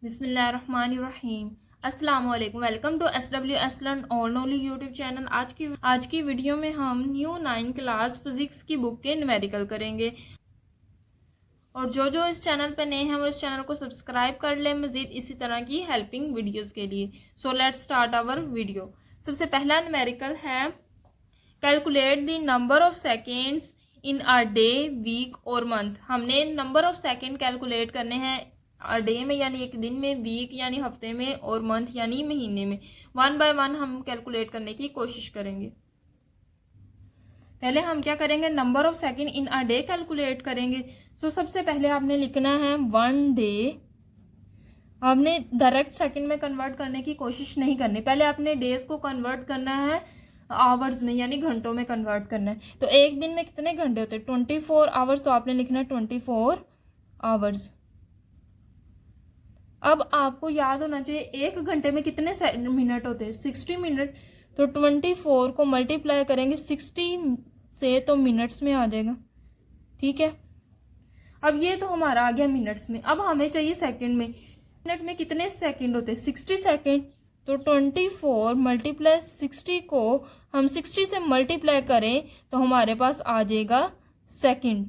बिस्मिल्लाहिर्रहमानिर्रहीम। अस्सलाम वालेकुम। Welcome to SWS learn all only YouTube channel. आज की वीडियो में हम न्यू 9 क्लास फिजिक्स की बुक के न्यूमेरिकल करेंगे और जो इस चैनल पे नए हैं वो इस चैनल को सब्सक्राइब कर लें मज़ीद इसी तरह की हेल्पिंग वीडियोस के लिए। So let's start our video. सबसे पहला न्यूमेरिकल है calculate the number of seconds in a day, week और मंथ। हमने नंबर ऑफ सेकेंड कैलकुलेट करने हैं डे में यानी एक दिन में, वीक यानी हफ्ते में और मंथ यानी महीने में। वन बाय वन हम कैलकुलेट करने की कोशिश करेंगे। पहले हम क्या करेंगे, number of second in a day calculate करेंगे। सो सबसे पहले आपने लिखना है 1 डे। आपने डायरेक्ट सेकंड में कन्वर्ट करने की कोशिश नहीं करनी, पहले आपने डेज को कन्वर्ट करना है आवर्स में यानी घंटों में कन्वर्ट करना है। तो एक दिन में कितने घंटे होते हैं? 24 आवर्स। तो आपने लिखना है 24 आवर्स। अब आपको याद होना चाहिए एक घंटे में कितने मिनट होते हैं? 60 मिनट। तो 24 को मल्टीप्लाई करेंगे 60 से तो मिनट्स में आ जाएगा। ठीक है, अब ये तो हमारा आ गया मिनट्स में। अब हमें चाहिए सेकंड में। मिनट में कितने सेकंड होते हैं? 60 सेकंड। तो 24 मल्टीप्लाई 60 को हम 60 से मल्टीप्लाई करें तो हमारे पास आ जाएगा सेकंड।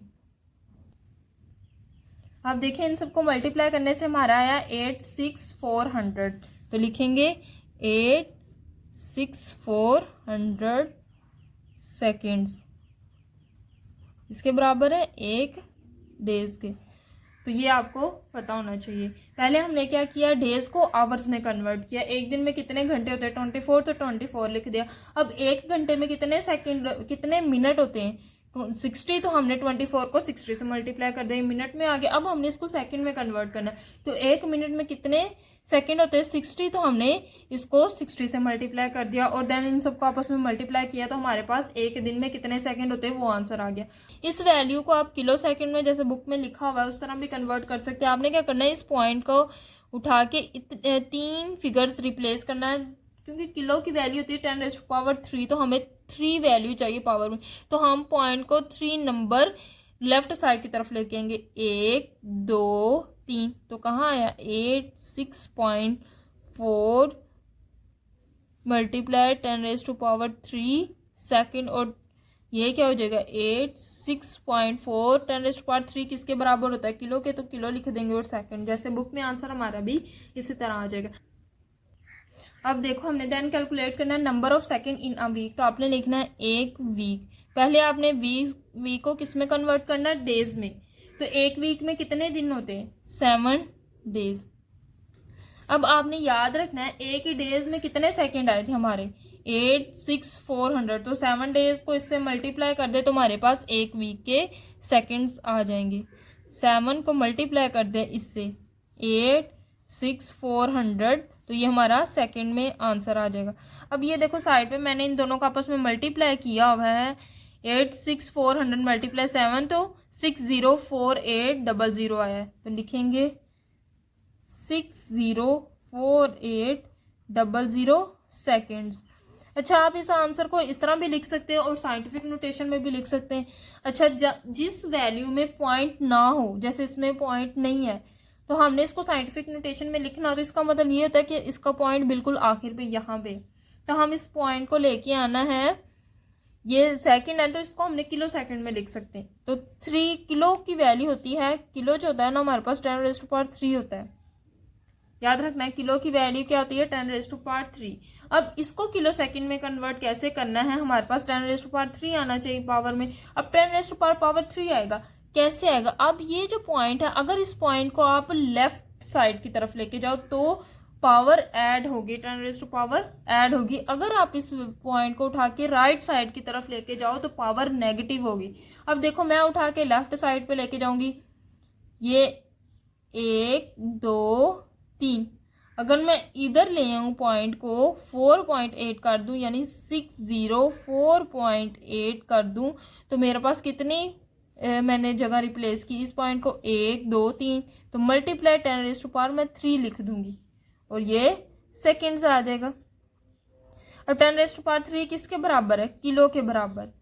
अब देखिए इन सबको मल्टीप्लाई करने से हमारा आया 86400। तो लिखेंगे 86400 सेकेंड्स। इसके बराबर है एक डेज के। तो ये आपको पता होना चाहिए। पहले हमने क्या किया, डेज को आवर्स में कन्वर्ट किया। एक दिन में कितने घंटे होते हैं? 24। तो 24 लिख दिया। अब एक घंटे में कितने सेकंड, कितने मिनट होते हैं? 60। तो हमने 24 को 60 से मल्टीप्लाई कर दिया, मिनट में आ गया। अब हमने इसको सेकंड में कन्वर्ट करना है। तो एक मिनट में कितने सेकंड होते हैं? 60। तो हमने इसको 60 से मल्टीप्लाई कर दिया और देन इन सबको आपस में मल्टीप्लाई किया तो हमारे पास एक दिन में कितने सेकंड होते हैं वो आंसर आ गया। इस वैल्यू को आप किलो सेकंड में जैसे बुक में लिखा हुआ है उस तरह भी कन्वर्ट कर सकते हैं। आपने क्या करना है, इस पॉइंट को उठा के 3 फिगर्स रिप्लेस करना है, क्योंकि किलो की वैल्यू होती है 10⁻³ तो हमें 3 वैल्यू चाहिए पावर में। तो हम पॉइंट को 3 नंबर लेफ्ट साइड की तरफ लेके आएंगे, 1 2 3। तो कहाँ आया? 86.4 मल्टीप्लाई 10⁻³ सेकेंड। और ये क्या हो जाएगा? 86.4 10⁻³ किसके बराबर होता है? किलो के। तो किलो लिख देंगे और सेकंड, जैसे बुक में आंसर हमारा भी इसी तरह आ जाएगा। अब देखो हमने देन कैलकुलेट करना है number of second in a week. तो आपने लिखना है एक वीक। पहले आपने वीक को किस में कन्वर्ट करना है? डेज में। तो एक वीक में कितने दिन होते हैं? 7 डेज। अब आपने याद रखना है एक ही डेज में कितने सेकंड आए थे हमारे? 86400। तो 7 डेज को इससे मल्टीप्लाई कर दे तो हमारे पास एक वीक के सेकंड्स आ जाएंगे। 7 को मल्टीप्लाई कर दे इससे 86400 तो ये हमारा सेकंड में आंसर आ जाएगा। अब ये देखो साइड पे मैंने इन दोनों को आपस में मल्टीप्लाई किया हुआ है। 86400 मल्टीप्लाई 7 तो 604800 आया है। तो लिखेंगे 604800 सेकेंड्स। अच्छा, आप इस आंसर को इस तरह भी लिख सकते हैं और साइंटिफिक नोटेशन में भी लिख सकते हैं। अच्छा, जिस वैल्यू में पॉइंट ना हो, जैसे इसमें पॉइंट नहीं है तो हमने इसको साइंटिफिक नोटेशन में लिखना। तो इसका मतलब ये होता है कि इसका पॉइंट बिल्कुल आखिर पे यहाँ पे, तो हम इस पॉइंट को लेके आना है। ये सेकंड है तो इसको हमने किलो सेकंड में लिख सकते हैं। तो 3 किलो की वैल्यू होती है, किलो जो होता है ना हमारे पास 10⁻³ होता है। याद रखना है किलो की वैल्यू क्या होती है? 10⁻³। अब इसको किलो सेकंड में कन्वर्ट कैसे करना है? हमारे पास 10⁻³ आना चाहिए पावर में। अब 10⁻³ आएगा, कैसे आएगा? अब ये जो पॉइंट है, अगर इस पॉइंट को आप लेफ्ट साइड की तरफ लेके जाओ तो पावर ऐड होगी, 10⁻³ ऐड होगी। अगर आप इस पॉइंट को उठा के राइट साइड की तरफ लेके जाओ तो पावर नेगेटिव होगी। अब देखो मैं उठा के लेफ्ट साइड पे लेके जाऊंगी, ये 1 2 3। अगर मैं इधर ले आऊँ पॉइंट को 4.8 कर दूं यानी 604.8 कर दूं तो मेरे पास कितनी मैंने जगह रिप्लेस की? इस पॉइंट को 1 2 3 तो मल्टीप्लाई 10⁻³ मैं 3 लिख दूंगी और ये सेकेंड्स आ जाएगा। अब 10⁻³ किसके बराबर है? किलो के बराबर।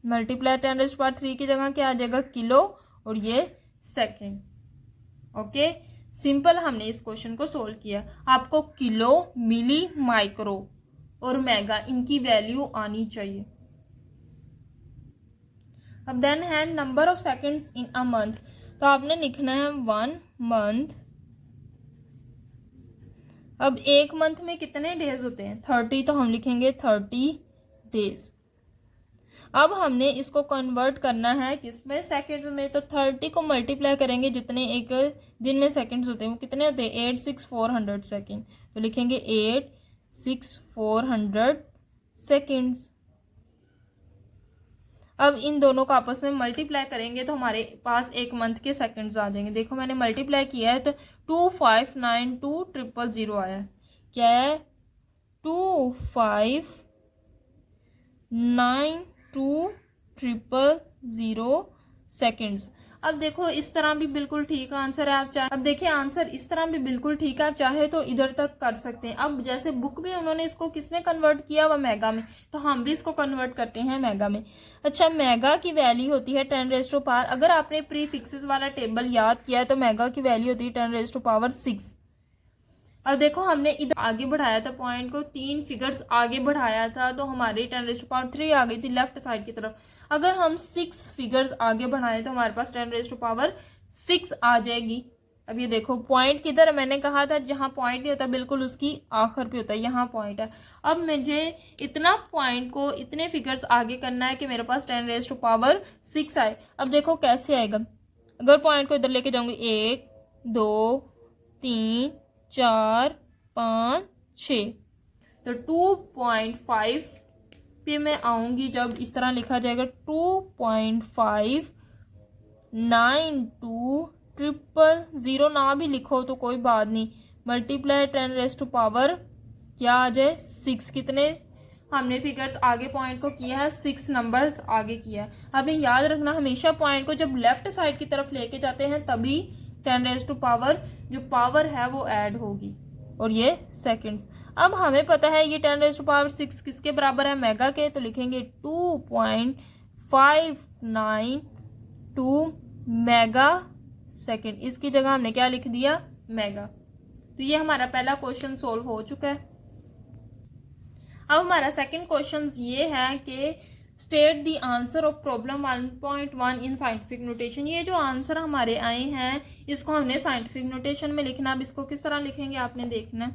मल्टीप्लाई 10⁻³ की जगह क्या आ जाएगा? किलो और ये सेकेंड। ओके, सिंपल हमने इस क्वेश्चन को सोल्व किया। आपको किलो, मिली, माइक्रो और मेगा इनकी वैल्यू आनी चाहिए। अब देन है number of seconds in a month, तो आपने लिखना है 1 मंथ। अब एक मंथ में कितने डेज होते हैं? 30, तो हम लिखेंगे 30 डेज। अब हमने इसको कन्वर्ट करना है किसमें? सेकंड्स में। तो 30 को मल्टीप्लाई करेंगे, जितने एक दिन में सेकंड्स होते हैं वो कितने होते हैं? 86400 सेकंड। तो लिखेंगे 86400 सेकंड्स। अब इन दोनों को आपस में मल्टीप्लाई करेंगे तो हमारे पास एक मंथ के सेकंड्स आ जाएंगे। देखो मैंने मल्टीप्लाई किया है तो 2592000 आया है। क्या है? 2592000 सेकंड्स। अब देखो इस तरह भी बिल्कुल ठीक आंसर है। आप चाहे, अब देखिए आंसर इस तरह भी बिल्कुल ठीक है, आप चाहे तो इधर तक कर सकते हैं। अब जैसे बुक में उन्होंने इसको किस में कन्वर्ट किया हुआ? मेगा में, तो हम भी इसको कन्वर्ट करते हैं मेगा में। अच्छा, मेगा की वैल्यू होती है 10⁻⁴। अगर आपने प्री फिक्सेस वाला टेबल याद किया है तो मेगा की वैल्यू होती है 10⁻⁶। अब देखो हमने इधर आगे बढ़ाया था पॉइंट को, 3 फिगर्स आगे बढ़ाया था तो हमारी 10⁻³ आ गई थी लेफ्ट साइड की तरफ। अगर हम 6 फिगर्स आगे बढ़ाए तो हमारे पास 10⁻⁶ आ जाएगी। अब ये देखो पॉइंट किधर है? मैंने कहा था जहाँ पॉइंट नहीं होता बिल्कुल उसकी आखिर पे होता है, यहाँ पॉइंट है। अब मुझे इतना पॉइंट को इतने फिगर्स आगे करना है कि मेरे पास 10⁻⁶ आए। अब देखो कैसे आएगा। अगर पॉइंट को इधर लेके जाऊंगी 1 2 3 4 5 6, तो 2.5 पे मैं आऊंगी जब इस तरह लिखा जाएगा 2.59200। ना भी लिखो तो कोई बात नहीं, मल्टीप्लाई 10⁻⁴ क्या आ जाए? 6। कितने हमने फिगर्स आगे पॉइंट को किया है? 6 नंबर्स आगे किया है। आपने याद रखना हमेशा पॉइंट को जब लेफ्ट साइड की तरफ लेके जाते हैं तभी 10⁻⁴ जो पावर है वो ऐड होगी, और ये सेकंड्स। अब हमें पता है ये 10⁻⁶ किसके बराबर है? मेगा के। तो लिखेंगे 2.592 मेगा सेकंड। इसकी जगह हमने क्या लिख दिया? मेगा। तो ये हमारा पहला क्वेश्चन सोल्व हो चुका है। अब हमारा सेकंड क्वेश्चन ये है कि state the answer of problem 1.1 in scientific notation. ये जो आंसर हमारे आए हैं इसको हमने साइंटिफिक नोटेशन में लिखना। अब इसको किस तरह लिखेंगे आपने देखना है।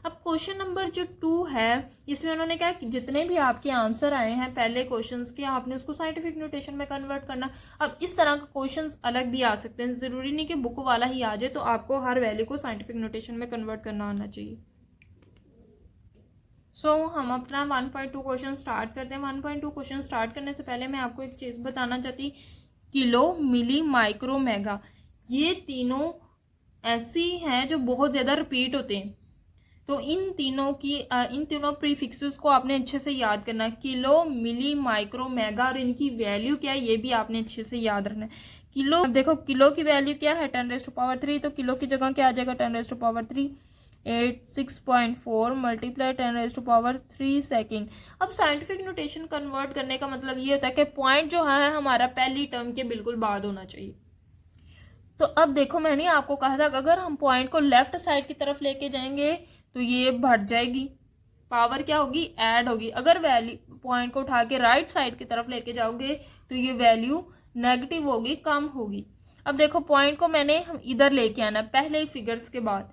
अब क्वेश्चन नंबर जो 2 है इसमें उन्होंने कहा कि जितने भी आपके आंसर आए हैं पहले क्वेश्चंस के आपने उसको साइंटिफिक नोटेशन में कन्वर्ट करना। अब इस तरह का क्वेश्चंस अलग भी आ सकते हैं, ज़रूरी नहीं कि बुक वाला ही आ जाए, तो आपको हर वैल्यू को साइंटिफिक नोटेशन में कन्वर्ट करना आना चाहिए। हम अपना 1.2 क्वेश्चन स्टार्ट करते हैं। 1.2 क्वेश्चन स्टार्ट करने से पहले मैं आपको एक चीज़ बताना चाहती, किलो, मिली, माइक्रो, मेगा, ये तीनों ऐसी हैं जो बहुत ज़्यादा रिपीट होते हैं। तो इन तीनों प्रीफिक्सेस को आपने अच्छे से याद करना है। किलो, मिली, माइक्रो, मेगा, और इनकी वैल्यू क्या है ये भी आपने अच्छे से याद रखना है। किलो, देखो किलो की वैल्यू क्या है? 10⁻⁴। तो किलो की जगह क्या आ जाएगा? 10⁻⁴। 86.4 मल्टीप्लाई 10⁻³ सेकेंड। अब साइंटिफिक नोटेशन कन्वर्ट करने का मतलब ये होता है कि पॉइंट जो है हमारा पहली टर्म के बिल्कुल बाद होना चाहिए। तो अब देखो मैंने आपको कहा था अगर हम पॉइंट को लेफ्ट साइड की तरफ लेके जाएंगे तो ये बढ़ जाएगी, पावर क्या होगी? ऐड होगी। अगर वैल्यू पॉइंट को उठा के राइट साइड की तरफ लेके जाओगे तो ये वैल्यू नेगेटिव होगी, कम होगी। अब देखो पॉइंट को मैंने इधर लेके आना पहले ही फिगर्स के बाद,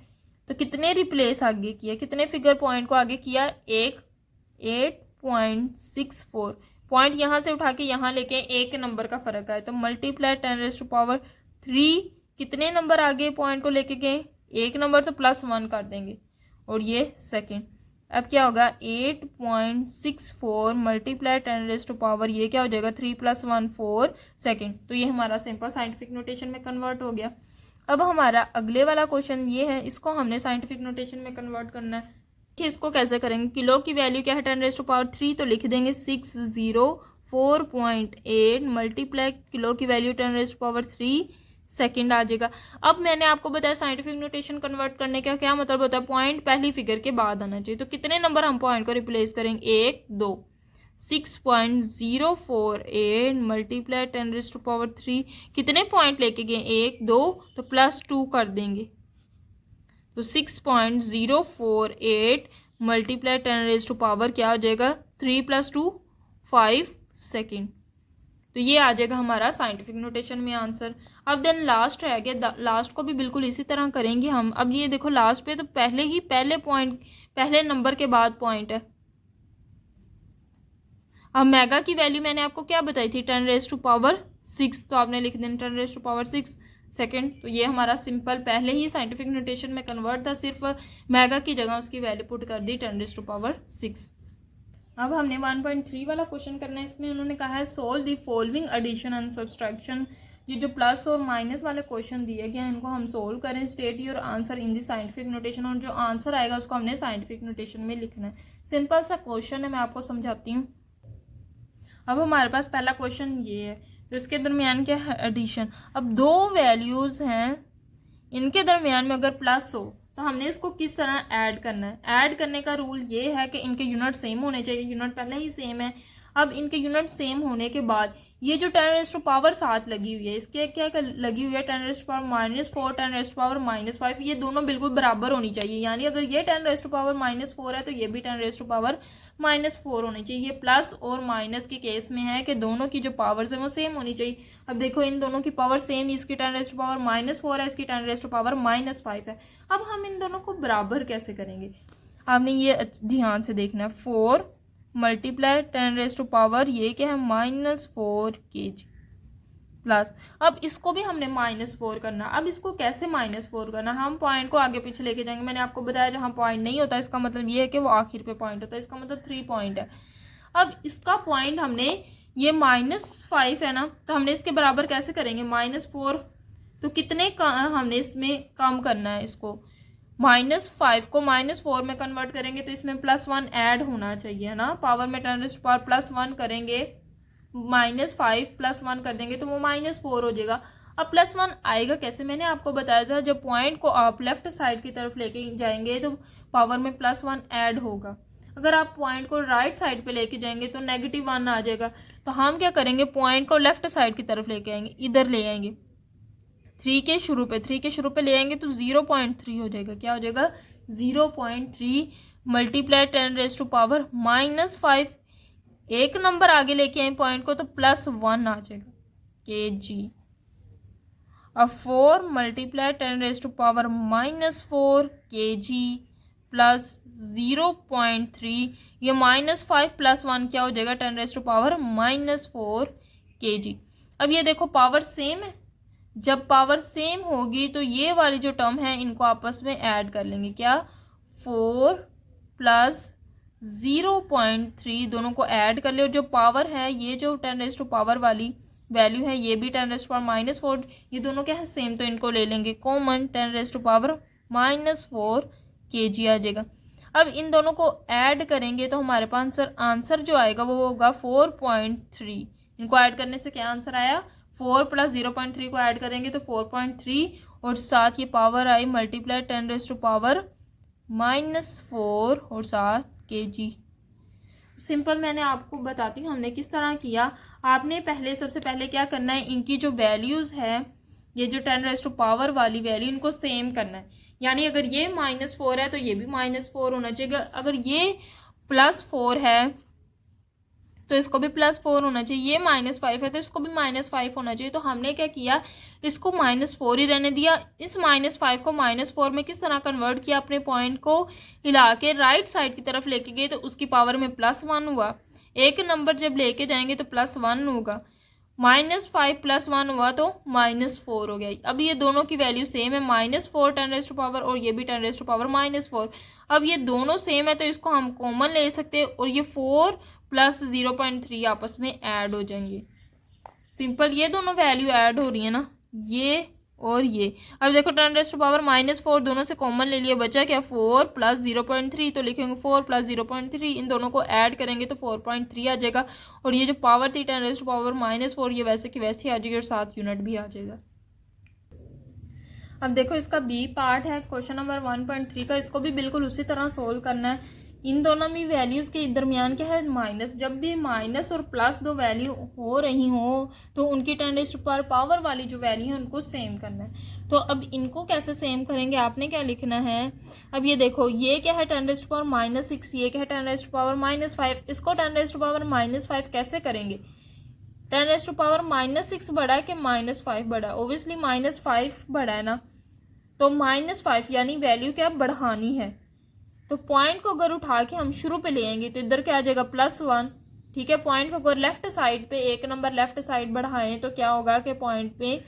तो कितने रिप्लेस आगे किया? कितने फिगर पॉइंट को आगे किया? 8.64। पॉइंट यहाँ से उठा के यहाँ लेके एक नंबर का फर्क आया, तो मल्टीप्लाई 10⁻³ कितने नंबर आगे पॉइंट को लेके गए? एक नंबर, तो +1 कर देंगे, और ये सेकेंड। अब क्या होगा? 8.64 मल्टीप्लाई 10⁻⁴, ये क्या हो जाएगा? 3 + 1 4 सेकेंड। तो ये हमारा सिंपल साइंटिफिक नोटेशन में कन्वर्ट हो गया। अब हमारा अगले वाला क्वेश्चन ये है, इसको हमने साइंटिफिक नोटेशन में कन्वर्ट करना है कि इसको कैसे करेंगे। किलो की वैल्यू क्या है? 10⁻⁴, तो लिख देंगे 604.8 मल्टीप्लाई किलो की वैल्यू 10⁻³ सेकंड आ जाएगा। अब मैंने आपको बताया साइंटिफिक नोटेशन कन्वर्ट करने का क्या मतलब होता है? पॉइंट पहली फिगर के बाद आना चाहिए। तो कितने नंबर हम पॉइंट को रिप्लेस करेंगे? 1 2, 6.048 मल्टीप्लाई 10⁻³ कितने पॉइंट लेके गए, 1 2, तो +2 कर देंगे, तो 6.048 मल्टीप्लाई 10⁻³ क्या हो जाएगा, 3 + 2 5 सेकेंड। तो ये आ जाएगा हमारा साइंटिफिक नोटेशन में आंसर। अब देन लास्ट है गया, लास्ट को भी बिल्कुल इसी तरह करेंगे हम। अब ये देखो लास्ट पे तो पहले नंबर के बाद पॉइंट है। अब मेगा की वैल्यू मैंने आपको क्या बताई थी, 10⁻6, तो आपने लिख देना 10⁻6 सेकेंड। तो ये हमारा सिंपल पहले ही साइंटिफिक नोटेशन में कन्वर्ट था, सिर्फ मेगा की जगह उसकी वैल्यू पुट कर दी 10⁻6। अब हमने 1.3 वाला क्वेश्चन करना है। इसमें उन्होंने कहा है solve the following addition and subtraction. ये जो प्लस और माइनस वाले क्वेश्चन दिए गए हैं इनको हम सोल्व करें। State your answer in the scientific notation, और जो आंसर आएगा उसको हमने साइंटिफिक नोटेशन में लिखना है। सिंपल सा क्वेश्चन है, मैं आपको समझाती हूँ। अब हमारे पास पहला क्वेश्चन ये है, तो इसके दरमियान क्या है, एडिशन। अब दो वैल्यूज हैं, इनके दरमियान में अगर प्लस हो तो हमने इसको किस तरह ऐड करना है। ऐड करने का रूल ये है कि इनके यूनिट सेम होने चाहिए, यूनिट पहले ही सेम है। अब इनके यूनिट सेम होने के बाद ये जो 10⁻7 लगी हुई है, इसके क्या लगी हुई है, 10⁻⁻4 10⁻⁻5, ये दोनों बिल्कुल बराबर होनी चाहिए। यानी अगर ये 10⁻⁻4 है तो ये भी 10⁻⁻4 होनी चाहिए। ये प्लस और माइनस के केस में है कि दोनों की जो पावर्स है वो सेम होनी चाहिए। अब देखो इन दोनों की पावर सेम, इसकी 10⁻⁻4 है, इसकी 10⁻⁻5 है। अब हम इन दोनों को बराबर कैसे करेंगे, आपने ये ध्यान से देखना है। 4 मल्टीप्लाई 10⁻, ये क्या है, -4 kg प्लस। अब इसको भी हमने -4 करना। अब इसको कैसे -4 करना, हम पॉइंट को आगे पीछे लेके जाएंगे। मैंने आपको बताया जहां पॉइंट नहीं होता इसका मतलब ये है कि वो आखिर पे पॉइंट होता है, इसका मतलब 3 पॉइंट है। अब इसका पॉइंट हमने ये -5 है ना, तो हमने इसके बराबर कैसे करेंगे, -4। तो कितने हमने इसमें कम करना है, इसको -5 को -4 में कन्वर्ट करेंगे तो इसमें +1 ऐड होना चाहिए, है ना। पावर में 10⁻+1 करेंगे, -5 +1 कर देंगे तो वो -4 हो जाएगा। अब +1 आएगा कैसे, मैंने आपको बताया था जब पॉइंट को आप लेफ्ट साइड की तरफ लेके जाएंगे तो पावर में +1 ऐड होगा। अगर आप पॉइंट को राइट साइड पे लेके जाएंगे तो -1 आ जाएगा। तो हम क्या करेंगे, पॉइंट को लेफ्ट साइड की तरफ लेके आएंगे, इधर ले आएंगे, 3 के शुरू पे ले आएंगे तो 0.3 हो जाएगा। क्या हो जाएगा, 0.3 मल्टीप्लाई 10⁻⁻5, एक नंबर आगे लेके आए पॉइंट को तो +1 आ जाएगा, kg। अब 4 मल्टीप्लाई 10⁻⁻4 kg प्लस 0.3, ये -5 +1 क्या हो जाएगा, 10⁻⁻4 kg। अब ये देखो पावर सेम है, जब पावर सेम होगी तो ये वाली जो टर्म है इनको आपस में ऐड कर लेंगे। क्या, 4 + 0.3 दोनों को ऐड कर ले, और जो पावर है ये जो 10⁻⁻ वाली वैल्यू है ये भी 10⁻⁻4, ये दोनों क्या है, सेम, तो इनको ले लेंगे कॉमन, 10⁻⁻4 kg आ जाएगा। अब इन दोनों को ऐड करेंगे तो हमारे पास आंसर जो आएगा वो होगा 4.3। इनको ऐड करने से क्या आंसर आया, 4 + 0.3 को ऐड करेंगे तो 4.3, और साथ ये पावर आई मल्टीप्लाई 10⁻⁻4 और साथ kg। सिंपल मैंने आपको बताती हूँ हमने किस तरह किया। आपने सबसे पहले क्या करना है, इनकी जो वैल्यूज़ है, ये जो 10⁻⁻ वाली वैल्यू, इनको सेम करना है। यानी अगर ये -4 है तो ये भी -4 होना चाहिए, अगर ये +4 है तो इसको भी +4 होना चाहिए, ये -5 है तो इसको भी -5 होना चाहिए। तो हमने क्या किया, इसको -4 ही रहने दिया। इस -5 को -4 में किस तरह कन्वर्ट किया, अपने पॉइंट को हिला के राइट साइड की तरफ लेके गए तो उसकी पावर में +1 हुआ। एक नंबर जब लेके जाएंगे तो +1 होगा, -5 +1 हुआ तो -4 हो गया। अब ये दोनों की वैल्यू सेम है, -4 10⁻, और ये भी 10⁻⁻4। अब ये दोनों सेम है तो इसको हम कॉमन ले सकते हैं, और ये 4 + 0.3 आपस में ऐड हो जाएंगे। सिंपल, ये दोनों वैल्यू ऐड हो रही है ना, ये और ये। अब देखो 10⁻⁻4 दोनों से कॉमन ले लिया, बचा क्या, 4 + 0.3, तो लिखेंगे 4 + 0.3, इन दोनों को ऐड करेंगे तो 4.3 आ जाएगा। और ये जो पावर थी 10⁻⁻4 ये वैसे की वैसे आ जाएगी और 7 यूनिट भी आ जाएगा। अब देखो इसका बी पार्ट है क्वेश्चन नंबर 1.3 का, इसको भी बिल्कुल उसी तरह सोल्व करना है। इन दोनों में वैल्यूज़ के दरमियान क्या है, माइनस। जब भी माइनस और प्लस दो वैल्यू हो रही हो तो उनकी 10 पावर वाली जो वैल्यू है उनको सेम करना है। तो अब इनको कैसे सेम करेंगे, आपने क्या लिखना है, अब ये देखो ये क्या है 10⁻⁻6, ये क्या है 10⁻⁻5, इसको 10⁻⁻5 कैसे करेंगे। 10⁻⁻6 बड़ा है कि -5 बड़ा है, ओबियसली -5 बड़ा है ना, तो -5 यानी वैल्यू क्या बढ़ानी है। तो पॉइंट को अगर उठा के हम शुरू पे ले आएंगे तो इधर क्या आ जाएगा +1, ठीक है। पॉइंट को अगर लेफ्ट साइड पे एक नंबर लेफ्ट साइड बढ़ाएं तो क्या होगा कि पॉइंट पे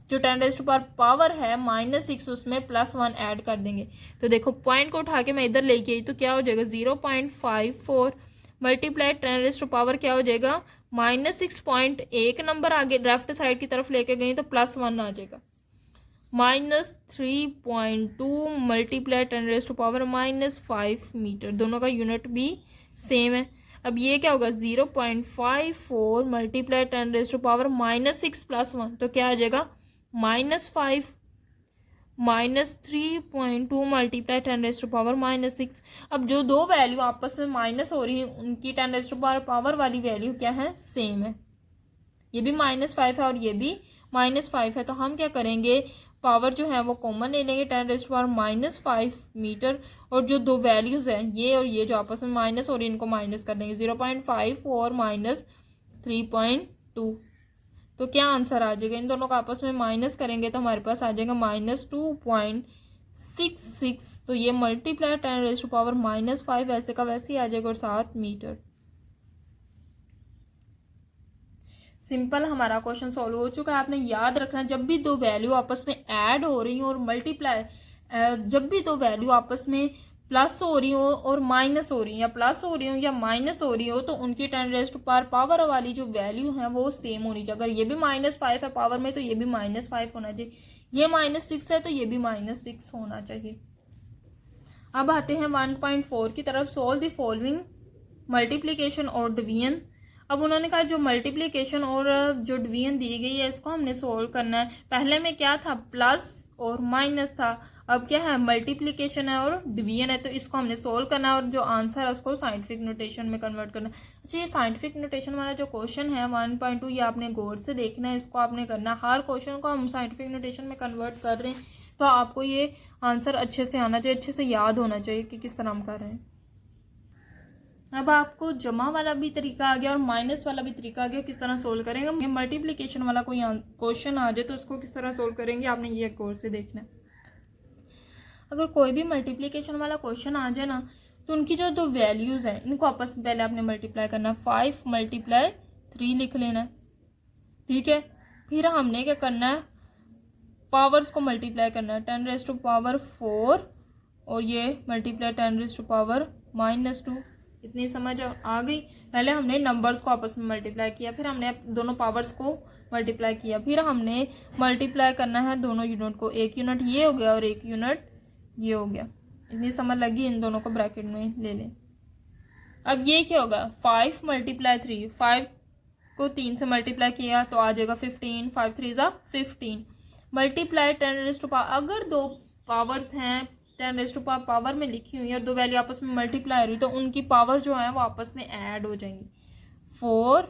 जो 10 है -6 उसमें +1 ऐड कर देंगे। तो देखो पॉइंट को उठा के मैं इधर लेके आई तो क्या हो जाएगा 0.54 मल्टीप्लाई 10 क्या हो जाएगा -6 एक नंबर आगे लेफ्ट साइड की तरफ लेके गई तो +1 आ जाएगा। -3.2 मल्टीप्लाई 10⁻⁻5 मीटर, दोनों का यूनिट भी सेम है। अब ये क्या होगा 0.54 मल्टीप्लाई 10⁻⁻6 +1, तो क्या आ जाएगा -5। -3.2 मल्टीप्लाई 10⁻⁻6। अब जो दो वैल्यू आपस में माइनस हो रही है उनकी 10 वाली वैल्यू क्या है, सेम है। ये भी -5 है और ये भी -5 है, तो हम क्या करेंगे पावर जो है वो कॉमन ले लेंगे 10⁻⁻5 मीटर, और जो दो वैल्यूज़ हैं ये और ये जो आपस में माइनस हो रही है इनको माइनस कर देंगे 0.54 -3.2। तो क्या आंसर आ जाएगा, इन दोनों का आपस में माइनस करेंगे तो हमारे पास आ जाएगा -2.66। तो ये मल्टीप्लाई 10⁻⁻5 वैसे का वैसे ही आ जाएगा और 7 मीटर। सिंपल हमारा क्वेश्चन सॉल्व हो चुका है। आपने याद रखना जब भी दो वैल्यू आपस में ऐड हो रही हो और मल्टीप्लाई, जब भी दो वैल्यू आपस में प्लस हो रही हो और माइनस हो रही है या प्लस हो रही हो या माइनस हो रही हो तो उनकी 10 वाली जो वैल्यू है वो सेम होनी चाहिए। अगर ये भी -5 है पावर में तो ये भी -5 होना चाहिए, ये -6 है तो ये भी -6 होना चाहिए। अब आते हैं 1.4 की तरफ। सोल्व द फॉलोइंग मल्टीप्लीकेशन और डिवीजन। अब उन्होंने कहा जो मल्टीप्लिकेशन और जो डिवीजन दी गई है इसको हमने सोल्व करना है। पहले में क्या था, प्लस और माइनस था, अब क्या है मल्टीप्लिकेशन है और डिवीजन है, तो इसको हमने सोल्व करना है और जो आंसर है उसको साइंटिफिक नोटेशन में कन्वर्ट करना है। अच्छा ये साइंटिफिक नोटेशन वाला जो क्वेश्चन है 1.2 ये आपने गौर से देखना है, इसको आपने करना है। हर क्वेश्चन को हम साइंटिफिक नोटेशन में कन्वर्ट कर रहे हैं तो आपको ये आंसर अच्छे से आना चाहिए, अच्छे से याद होना चाहिए कि किस तरह हम कर रहे हैं। अब आपको जमा वाला भी तरीका आ गया और माइनस वाला भी तरीका आ गया, किस तरह सोल्व करेंगे। मल्टीप्लिकेशन वाला कोई क्वेश्चन आ जाए तो उसको किस तरह सोल्व करेंगे आपने ये गौर से देखना है। अगर कोई भी मल्टीप्लिकेशन वाला क्वेश्चन आ जाए ना तो उनकी जो दो वैल्यूज़ हैं इनको आपस में पहले आपने मल्टीप्लाई करना है। 5 × 3 लिख लेना है, ठीक है। फिर हमने क्या करना है, पावर्स को मल्टीप्लाई करना है 10⁻⁴ और ये मल्टीप्लाई 10⁻⁻2। इतनी समझ आ गई। पहले हमने नंबर्स को आपस में मल्टीप्लाई किया, फिर हमने दोनों पावर्स को मल्टीप्लाई किया, फिर हमने मल्टीप्लाई करना है दोनों यूनिट को, एक यूनिट ये हो गया और एक यूनिट ये हो गया। इतनी समझ लगी, इन दोनों को ब्रैकेट में ले लें। अब ये क्या होगा 5 × 3, 5 को 3 से मल्टीप्लाई किया तो आ जाएगा 15, 5 3 = 15 मल्टीप्लाई 10⁻⁻, अगर दो पावर्स हैं 10⁻⁻ में लिखी हुई है और दो वैल्यू आपस में मल्टीप्लाई हो रही तो उनकी पावर जो है वो आपस में ऐड हो जाएंगी। 4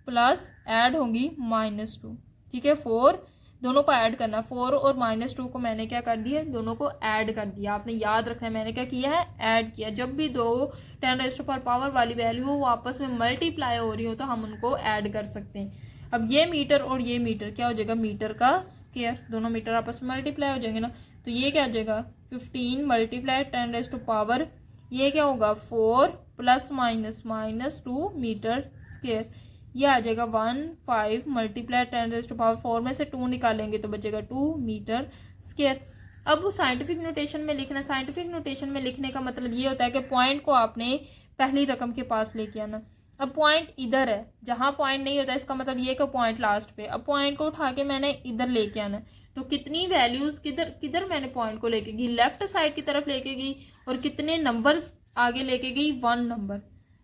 प्लस ऐड होगी -2, ठीक है। 4 दोनों को ऐड करना, 4 और -2 को मैंने क्या कर दिया, दोनों को ऐड कर दिया। आपने याद रखना है मैंने क्या किया है, ऐड किया। जब भी दो 10⁻⁻ वाली वैल्यू हो वो आपस में मल्टीप्लाई हो रही हो तो हम उनको ऐड कर सकते हैं। अब ये मीटर और ये मीटर क्या हो जाएगा, मीटर का स्क्वायर, दोनों मीटर आपस में मल्टीप्लाई हो जाएंगे ना, तो ये क्या आ जाएगा 15 मल्टीप्लाई 10⁻, ये क्या होगा 4 ± -2 मीटर स्क्वायर, ये आ जाएगा 15 मल्टीप्लाई 10⁻4 में से 2 निकालेंगे तो बचेगा 2 मीटर स्क्वायर। अब वो साइंटिफिक नोटेशन में लिखना, साइंटिफिक नोटेशन में लिखने का मतलब ये होता है कि पॉइंट को आपने पहली रकम के पास लेके आना। अब पॉइंट इधर है, जहाँ पॉइंट नहीं होता इसका मतलब ये कि पॉइंट लास्ट पे। अब पॉइंट को उठा के मैंने इधर लेके आना, तो कितनी वैल्यूज़ किधर मैंने पॉइंट को लेके गई, लेफ्ट साइड की तरफ लेके गई, और कितने नंबर्स आगे लेके गई, 1 नंबर।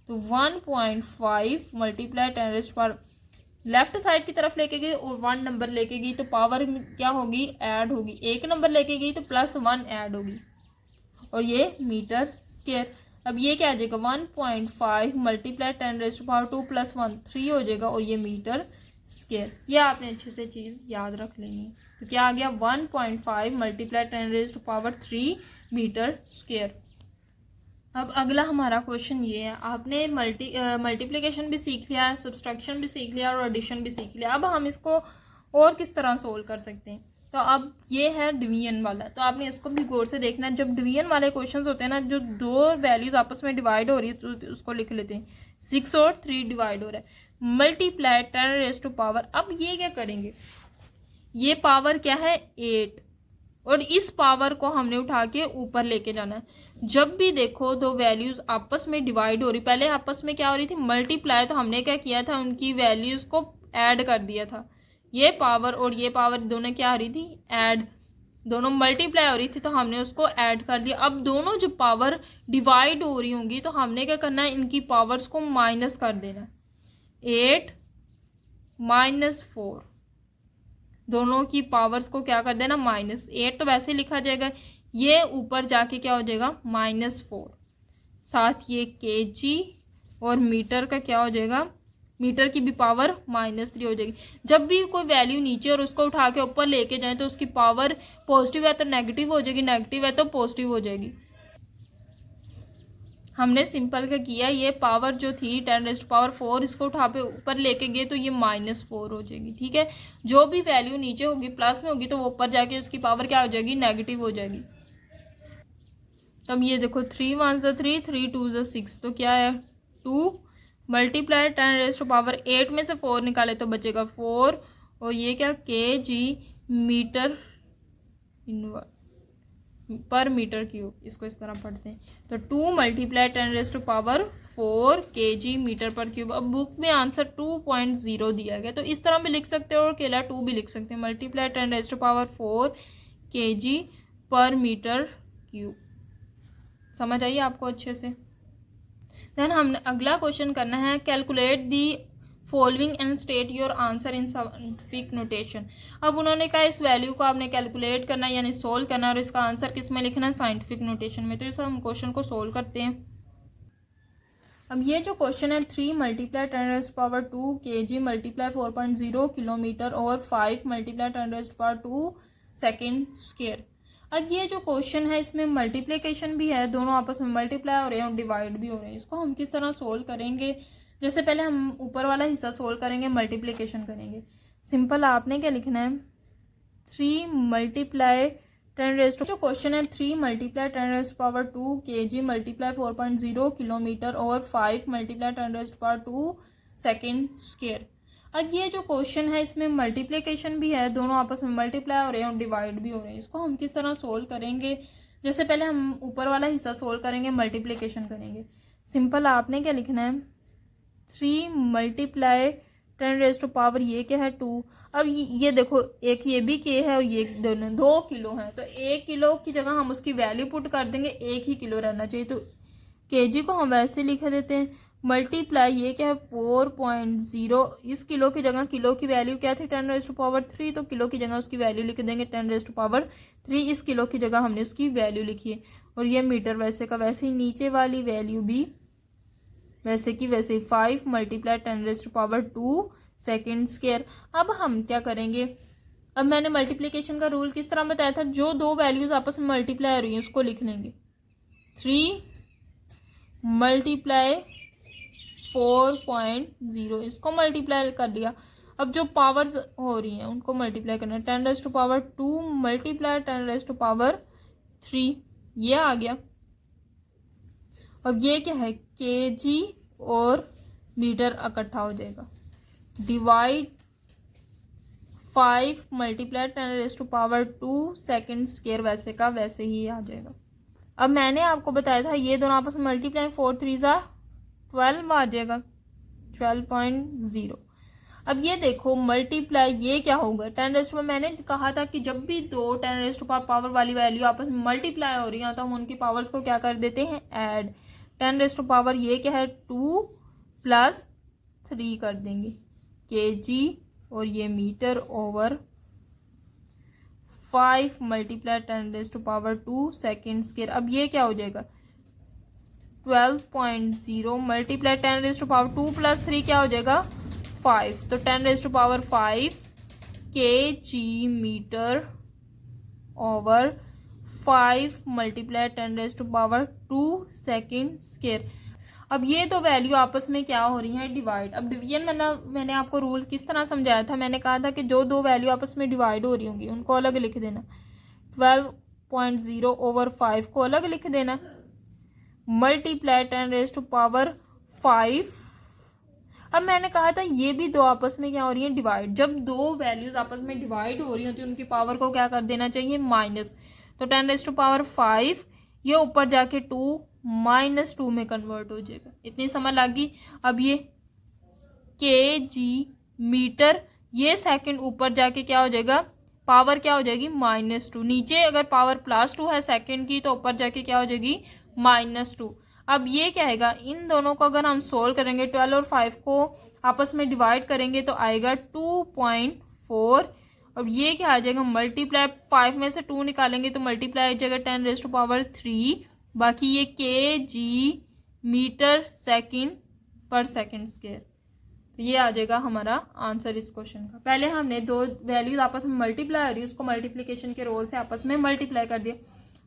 तो 1.5 मल्टीप्लाई 10⁻, लेफ्ट साइड की तरफ लेके गई और 1 नंबर लेके गई तो पावर क्या होगी, ऐड होगी। एक नंबर लेके गई तो +1 ऐड होगी और ये मीटर स्क्वायर। अब ये क्या आ जाएगा 1.5 मल्टीप्लाई 10⁻² + 1 3 हो जाएगा और ये मीटर स्क्वायर। ये आपने अच्छे से चीज़ याद रख लेनी है। तो क्या आ गया 1.5 मल्टीप्लाई 10⁻³ मीटर स्क्वायर। अब अगला हमारा क्वेश्चन ये है, आपने मल्टीप्लिकेशन भी सीख लिया, सब्सट्रैक्शन भी सीख लिया और एडिशन भी सीख लिया। अब हम इसको और किस तरह सोल्व कर सकते हैं। तो अब ये है डिवीजन वाला, तो आपने इसको भी गौर से देखना है। जब डिवीजन वाले क्वेश्चंस होते हैं ना, जो दो वैल्यूज आपस में डिवाइड हो रही है तो उसको लिख लेते हैं 6 और 3 डिवाइड हो रहा है, मल्टीप्लाई 10⁻। अब ये क्या करेंगे, ये पावर क्या है 8 और इस पावर को हमने उठा के ऊपर लेके जाना है। जब भी देखो दो वैल्यूज आपस में डिवाइड हो रही, पहले आपस में क्या हो रही थी मल्टीप्लाई, तो हमने क्या किया था उनकी वैल्यूज को ऐड कर दिया था। ये पावर और ये पावर दोनों क्या आ रही थी ऐड, दोनों मल्टीप्लाई हो रही थी तो हमने उसको ऐड कर दिया। अब दोनों जो पावर डिवाइड हो रही होंगी तो हमने क्या करना है इनकी पावर्स को माइनस कर देना। 8 - 4 दोनों की पावर्स को क्या कर देना -8, तो वैसे लिखा जाएगा, ये ऊपर जाके क्या हो जाएगा -4, साथ ये केजी और मीटर का क्या हो जाएगा, मीटर की भी पावर -3 हो जाएगी। जब भी कोई वैल्यू नीचे और उसको उठा के ऊपर लेके जाए तो उसकी पावर पॉजिटिव है तो नेगेटिव हो जाएगी, नेगेटिव है तो पॉजिटिव हो जाएगी। हमने सिंपल क्या किया, ये पावर जो थी 10⁻4 इसको उठा पे ऊपर लेके गए तो ये -4 हो जाएगी। ठीक है, जो भी वैल्यू नीचे होगी प्लस में होगी तो वो ऊपर जाके उसकी पावर क्या हो जाएगी नेगेटिव हो जाएगी। तो अब ये देखो 3 × 1 = 3, 3 × 2 = 6, तो क्या है 2 मल्टीप्लाई 10⁻8 में से 4 निकाले तो बचेगा 4 और ये क्या केजी मीटर पर मीटर क्यूब, इसको इस तरह पढ़ते हैं। तो 2 मल्टीप्लाई 10⁻4 केजी मीटर पर क्यूब। अब बुक में आंसर 2.0 दिया गया, तो इस तरह भी लिख सकते हो और अकेला 2 भी लिख सकते हैं, मल्टीप्लाई 10⁻4 केजी पर मीटर क्यूब। समझ आइए आपको अच्छे से। देन हमने अगला क्वेश्चन करना है, calculate the following and state your answer in scientific notation. अब उन्होंने कहा इस वैल्यू को आपने कैलकुलेट करना है यानी सोल्व करना है और इसका आंसर किस में लिखना है साइंटिफिक नोटेशन में। तो इस हम क्वेश्चन को सोल्व करते हैं। अब ये जो क्वेश्चन है 3 मल्टीप्लाई 10⁻2 केजी मल्टीप्लाई 4.0 किलोमीटर और 5 मल्टीप्लाई 10⁻2 सेकेंड स्क्वायर। अब ये जो क्वेश्चन है इसमें मल्टीप्लिकेशन भी है, दोनों आपस में मल्टीप्लाई हो रहे हैं और डिवाइड भी हो रहे हैं। इसको हम किस तरह सोल्व करेंगे, जैसे पहले हम ऊपर वाला हिस्सा सोल्व करेंगे, मल्टीप्लिकेशन करेंगे। सिंपल आपने क्या लिखना है 3 मल्टीप्लाई 10⁻, जो क्वेश्चन है 3 मल्टीप्लाई 10⁻2 केजी मल्टीप्लाई 4.0 किलोमीटर और 5 मल्टीप्लाई 10⁻2 सेकेंड स्क्वायर। अब ये जो क्वेश्चन है इसमें मल्टीप्लिकेशन भी है, दोनों आपस में मल्टीप्लाई हो रहे हैं और डिवाइड भी हो रहे हैं। इसको हम किस तरह सोल्व करेंगे, जैसे पहले हम ऊपर वाला हिस्सा सोल्व करेंगे, मल्टीप्लिकेशन करेंगे। सिंपल आपने क्या लिखना है 3 मल्टीप्लाई 10⁻, ये क्या है 2। अब ये देखो एक ये भी के है और ये दोनों 2 किलो है, तो 1 किलो की जगह हम उसकी वैल्यू पुट कर देंगे, 1 ही किलो रहना चाहिए, तो केजी को हम वैसे लिख देते हैं। मल्टीप्लाई ये क्या है 4.0, इस किलो की जगह किलो की वैल्यू क्या थी 10⁻3, तो किलो की जगह उसकी वैल्यू लिख देंगे 10⁻3, इस किलो की जगह हमने उसकी वैल्यू लिखी है। और ये मीटर वैसे का वैसे ही, नीचे वाली वैल्यू भी वैसे की वैसे ही 5 मल्टीप्लाई 10⁻2 सेकेंड स्क्वायर। अब हम क्या करेंगे, अब मैंने मल्टीप्लिकेशन का रूल किस तरह बताया था, जो दो वैल्यूज आपस में मल्टीप्लाई हो रही हैं उसको लिख लेंगे। 3 मल्टीप्लाई 4.0, इसको मल्टीप्लाई कर लिया। अब जो पावर्स हो रही हैं उनको मल्टीप्लाई करना है, 10⁻2 मल्टीप्लाई 10⁻3, ये आ गया। अब ये क्या है केजी और मीटर इकट्ठा हो जाएगा, डिवाइड 5 मल्टीप्लाई 10⁻2 सेकेंड स्क्वायर, वैसे का वैसे ही आ जाएगा। अब मैंने आपको बताया था ये दोनों आपस में मल्टीप्लाई 4 × 3 = 12 आ जाएगा, 12.0। अब ये देखो मल्टीप्लाई ये क्या होगा 10⁻, मैंने कहा था कि जब भी दो 10⁻पावर वाली वैल्यू आपस में मल्टीप्लाई हो रही है तो हम उनकी पावर्स को क्या कर देते हैं ऐड। 10⁻, ये क्या है 2 + 3 कर देंगे, केजी और ये metre over 5 multiply 10⁻2 second square. अब ये क्या हो जाएगा 12.0 मल्टीप्लाई 10⁻² प्लस 3 क्या हो जाएगा 5, तो 10⁻5 kg metre over 5 multiply 10⁻² second square. अब ये तो वैल्यू आपस में क्या हो रही है डिवाइड। अब डिवीजन मैंने आपको रूल किस तरह समझाया था, मैंने कहा था कि जो दो वैल्यू आपस में डिवाइड हो रही होंगी उनको अलग लिख देना, 12.0 ओवर 5 को अलग लिख देना, मल्टीप्लाई 10⁻5। अब मैंने कहा था ये भी दो आपस में क्या हो रही है डिवाइड। जब दो वैल्यूज आपस में डिवाइड हो रही होती है उनकी पावर को क्या कर देना चाहिए माइनस, तो 10⁻5 ये ऊपर जाके 2 -2 में कन्वर्ट हो जाएगा। इतनी समझ लगी। अब ये kg मीटर, ये सेकंड ऊपर जाके क्या हो जाएगा पावर क्या हो जाएगी -2, नीचे अगर पावर +2 है सेकंड की तो ऊपर जाके क्या हो जाएगी -2। अब ये क्या आएगा, इन दोनों को अगर हम सोल्व करेंगे 12 और 5 को आपस में डिवाइड करेंगे तो आएगा 2.4। अब ये क्या आ जाएगा मल्टीप्लाई 5 में से 2 निकालेंगे तो मल्टीप्लाई आ जाएगा 10⁻3, बाकी ये kg मीटर सेकंड पर सेकंड स्क्वायर। तो ये आ जाएगा हमारा आंसर इस क्वेश्चन का। पहले हमने दो वैल्यूज आपस में मल्टीप्लाई हो रही है उसको मल्टीप्लिकेशन के रोल से आपस में मल्टीप्लाई कर दिया,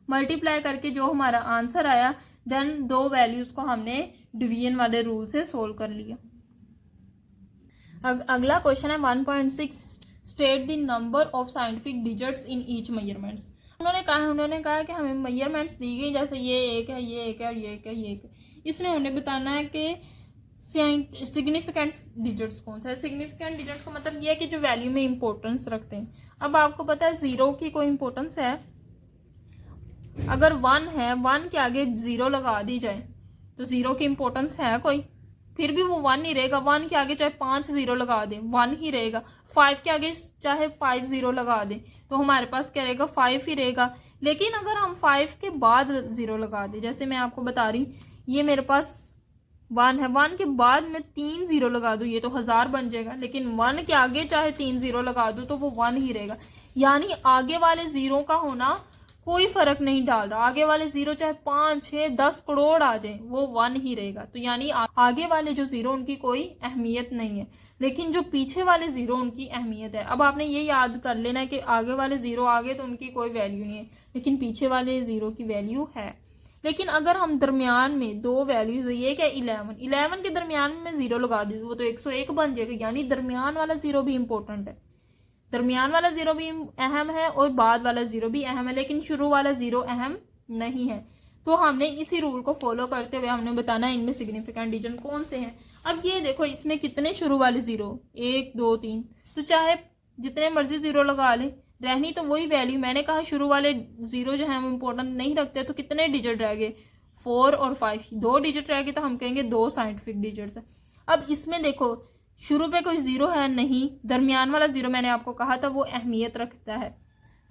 मल्टीप्लाई करके जो हमारा आंसर आया देन दो वैल्यूज को हमने डिवीजन वाले रूल से सोल्व कर लिया। अगला क्वेश्चन है 1.6 state the number of scientific digits in each measurements. उन्होंने कहा कि हमें मेजरमेंट्स दी गई, जैसे ये एक है, ये एक है और ये एक है, ये एक है। इसमें उन्हें बताना है कि सिग्निफिकेंट डिजिट्स कौन सा है। सिग्निफिकेंट डिजिट का मतलब ये है कि जो वैल्यू में इंपॉर्टेंस रखते हैं। अब आपको पता है जीरो की कोई इंपॉर्टेंस है, अगर 1 है 1 के आगे 0 लगा दी जाए तो 0 की इंपॉर्टेंस है कोई, फिर भी वो 1 ही रहेगा। 1 के आगे चाहे 5 0 लगा दें 1 ही रहेगा। 5 के आगे चाहे 5 0 लगा दें तो हमारे पास क्या रहेगा 5 ही रहेगा। लेकिन अगर हम 5 के बाद 0 लगा दें, जैसे मैं आपको बता रही ये मेरे पास 1 है, 1 के बाद मैं 3 0 लगा दूँ ये तो 1000 बन जाएगा, लेकिन 1 के आगे चाहे 3 0 लगा दूँ तो वो 1 ही रहेगा। यानी आगे वाले 0 का होना कोई फर्क नहीं डाल रहा, आगे वाले 0 चाहे 5 6 10 करोड़ आ जाए वो 1 ही रहेगा। तो यानी आगे वाले जो 0 उनकी कोई अहमियत नहीं है, लेकिन जो पीछे वाले 0 उनकी अहमियत है। अब आपने ये याद कर लेना है कि आगे वाले 0 आगे तो उनकी कोई वैल्यू नहीं है, लेकिन पीछे वाले 0 की वैल्यू है। लेकिन अगर हम दरमियान में दो वैल्यूज है, ये क्या 11 के दरमियान में मैं 0 लगा दी वो तो 101 बन जाएगा। यानी दरमियान वाला 0 भी इंपॉर्टेंट है, दरमियान वाला 0 भी अहम है और बाद वाला 0 भी अहम है, लेकिन शुरू वाला 0 अहम नहीं है। तो हमने इसी रूल को फॉलो करते हुए हमने बताना है इनमें सिग्निफिकेंट डिजिट कौन से हैं। अब ये देखो इसमें कितने शुरू वाले 0 1 2 3, तो चाहे जितने मर्जी 0 लगा ले रहनी तो वही वैल्यू। मैंने कहा शुरू वाले 0 जो है हम इंपॉर्टेंट नहीं रखते, तो कितने डिजिट रह गए 4 और 5, 2 डिजिट रह गए, तो हम कहेंगे 2 साइंटिफिक डिजिट्स है। अब इसमें देखो शुरू पे कोई 0 है नहीं, दरमियान वाला 0 मैंने आपको कहा था वो अहमियत रखता है,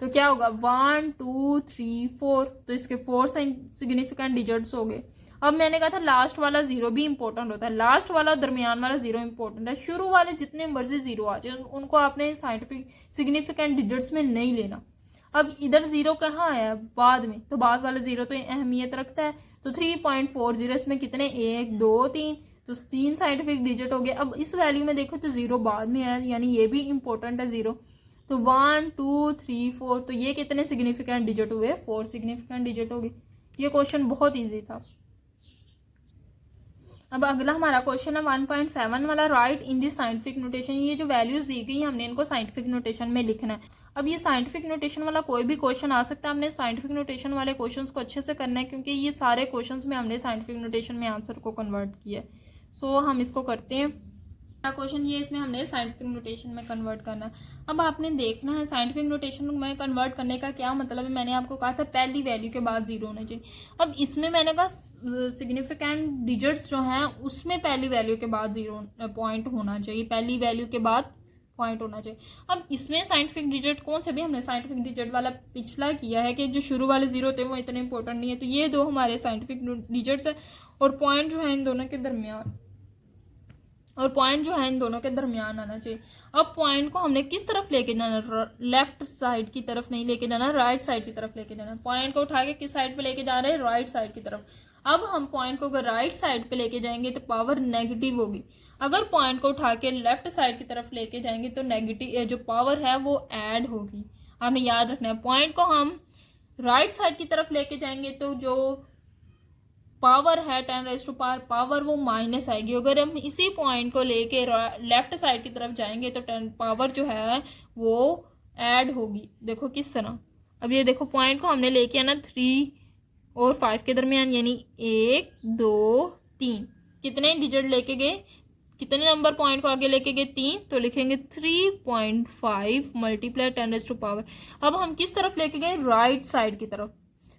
तो क्या होगा 1 2 3 4, तो इसके 4 सिग्निफिकेंट डिजिट्स हो गए। अब मैंने कहा था लास्ट वाला 0 भी इंपॉर्टेंट होता है, लास्ट वाला दरमियान वाला 0 इंपॉर्टेंट है। शुरू वाले जितने मर्जी 0 आ जाए उनको आपने साइंटिफिक सिग्निफिकेंट डिजिट्स में नहीं लेना। अब इधर 0 कहाँ आया बाद में, तो बाद वाला 0 तो अहमियत रखता है, तो 3.40 इसमें कितने 1 2 3, तो 3 साइंटिफिक डिजिट हो गए। अब इस वैल्यू में देखो तो 0 बाद में है, यानी ये भी इंपॉर्टेंट है 0, तो 1 2 3 4, तो ये कितने सिग्निफिकेंट डिजिट हुए 4 सिग्निफिकेंट डिजिट हो गए। ये क्वेश्चन बहुत ईजी था। अब अगला हमारा क्वेश्चन है 1.7 वाला, right in this scientific notation. ये जो वैल्यूज दी गई हमने इनको साइंटिफिक नोटेशन में लिखना है। अब ये साइंटिफिक नोटेशन वाला कोई भी क्वेश्चन आ सकता है, हमने साइंटिफिक नोटेशन वाले क्वेश्चंस को अच्छे से करना है क्योंकि ये सारे क्वेश्चंस में हमने साइंटिफिक नोटेशन में आंसर को कन्वर्ट किया है। सो हम इसको करते हैं। क्वेश्चन ये इसमें हमने साइंटिफिक नोटेशन में कन्वर्ट करना है। अब आपने देखना है साइंटिफिक नोटेशन में कन्वर्ट करने का क्या मतलब है। मैंने आपको कहा था पहली वैल्यू के बाद 0 होना चाहिए। अब इसमें मैंने कहा सिग्निफिकेंट डिजिट्स जो हैं उसमें पहली वैल्यू के बाद 0 पॉइंट होना चाहिए, पहली वैल्यू के बाद पॉइंट होना चाहिए। अब इसमें साइंटिफिक डिजिट कौन से भी हमने साइंटिफिक डिजिट वाला पिछला किया है कि जो शुरू वाले 0 थे वो इतने इंपॉर्टेंट नहीं है, तो ये दो हमारे साइंटिफिक डिजिट्स है और पॉइंट जो है इन दोनों के दरमियान आना चाहिए। अब पॉइंट को हमने किस तरफ लेके जाना, लेफ्ट साइड की तरफ नहीं लेके जाना, राइट साइड की तरफ लेके जाना। पॉइंट को उठा के किस साइड पे लेके जा रहे हैं, राइट साइड की तरफ। अब हम पॉइंट को अगर राइट साइड पे लेके जाएंगे तो पावर नेगेटिव होगी, अगर पॉइंट को उठा के लेफ्ट साइड की तरफ लेके जाएंगे तो नेगेटिव जो पावर है वो ऐड होगी। आपने याद रखना है, पॉइंट को हम राइट साइड की तरफ लेके जाएंगे तो जो पावर है 10 पावर वो माइनस आएगी। अगर हम इसी पॉइंट को लेके लेफ्ट साइड की तरफ जाएंगे तो 10 पावर जो है वो ऐड होगी। देखो किस तरह, अब ये देखो पॉइंट को हमने लेके आना 3 और 5 के दरमियान, यानी 1 2 3, कितने डिजिट लेके गए, कितने नंबर पॉइंट को आगे लेके गए 3, तो लिखेंगे 3.5 मल्टीप्लाई 10 अब हम किस तरफ लेके गए, राइट साइड की तरफ।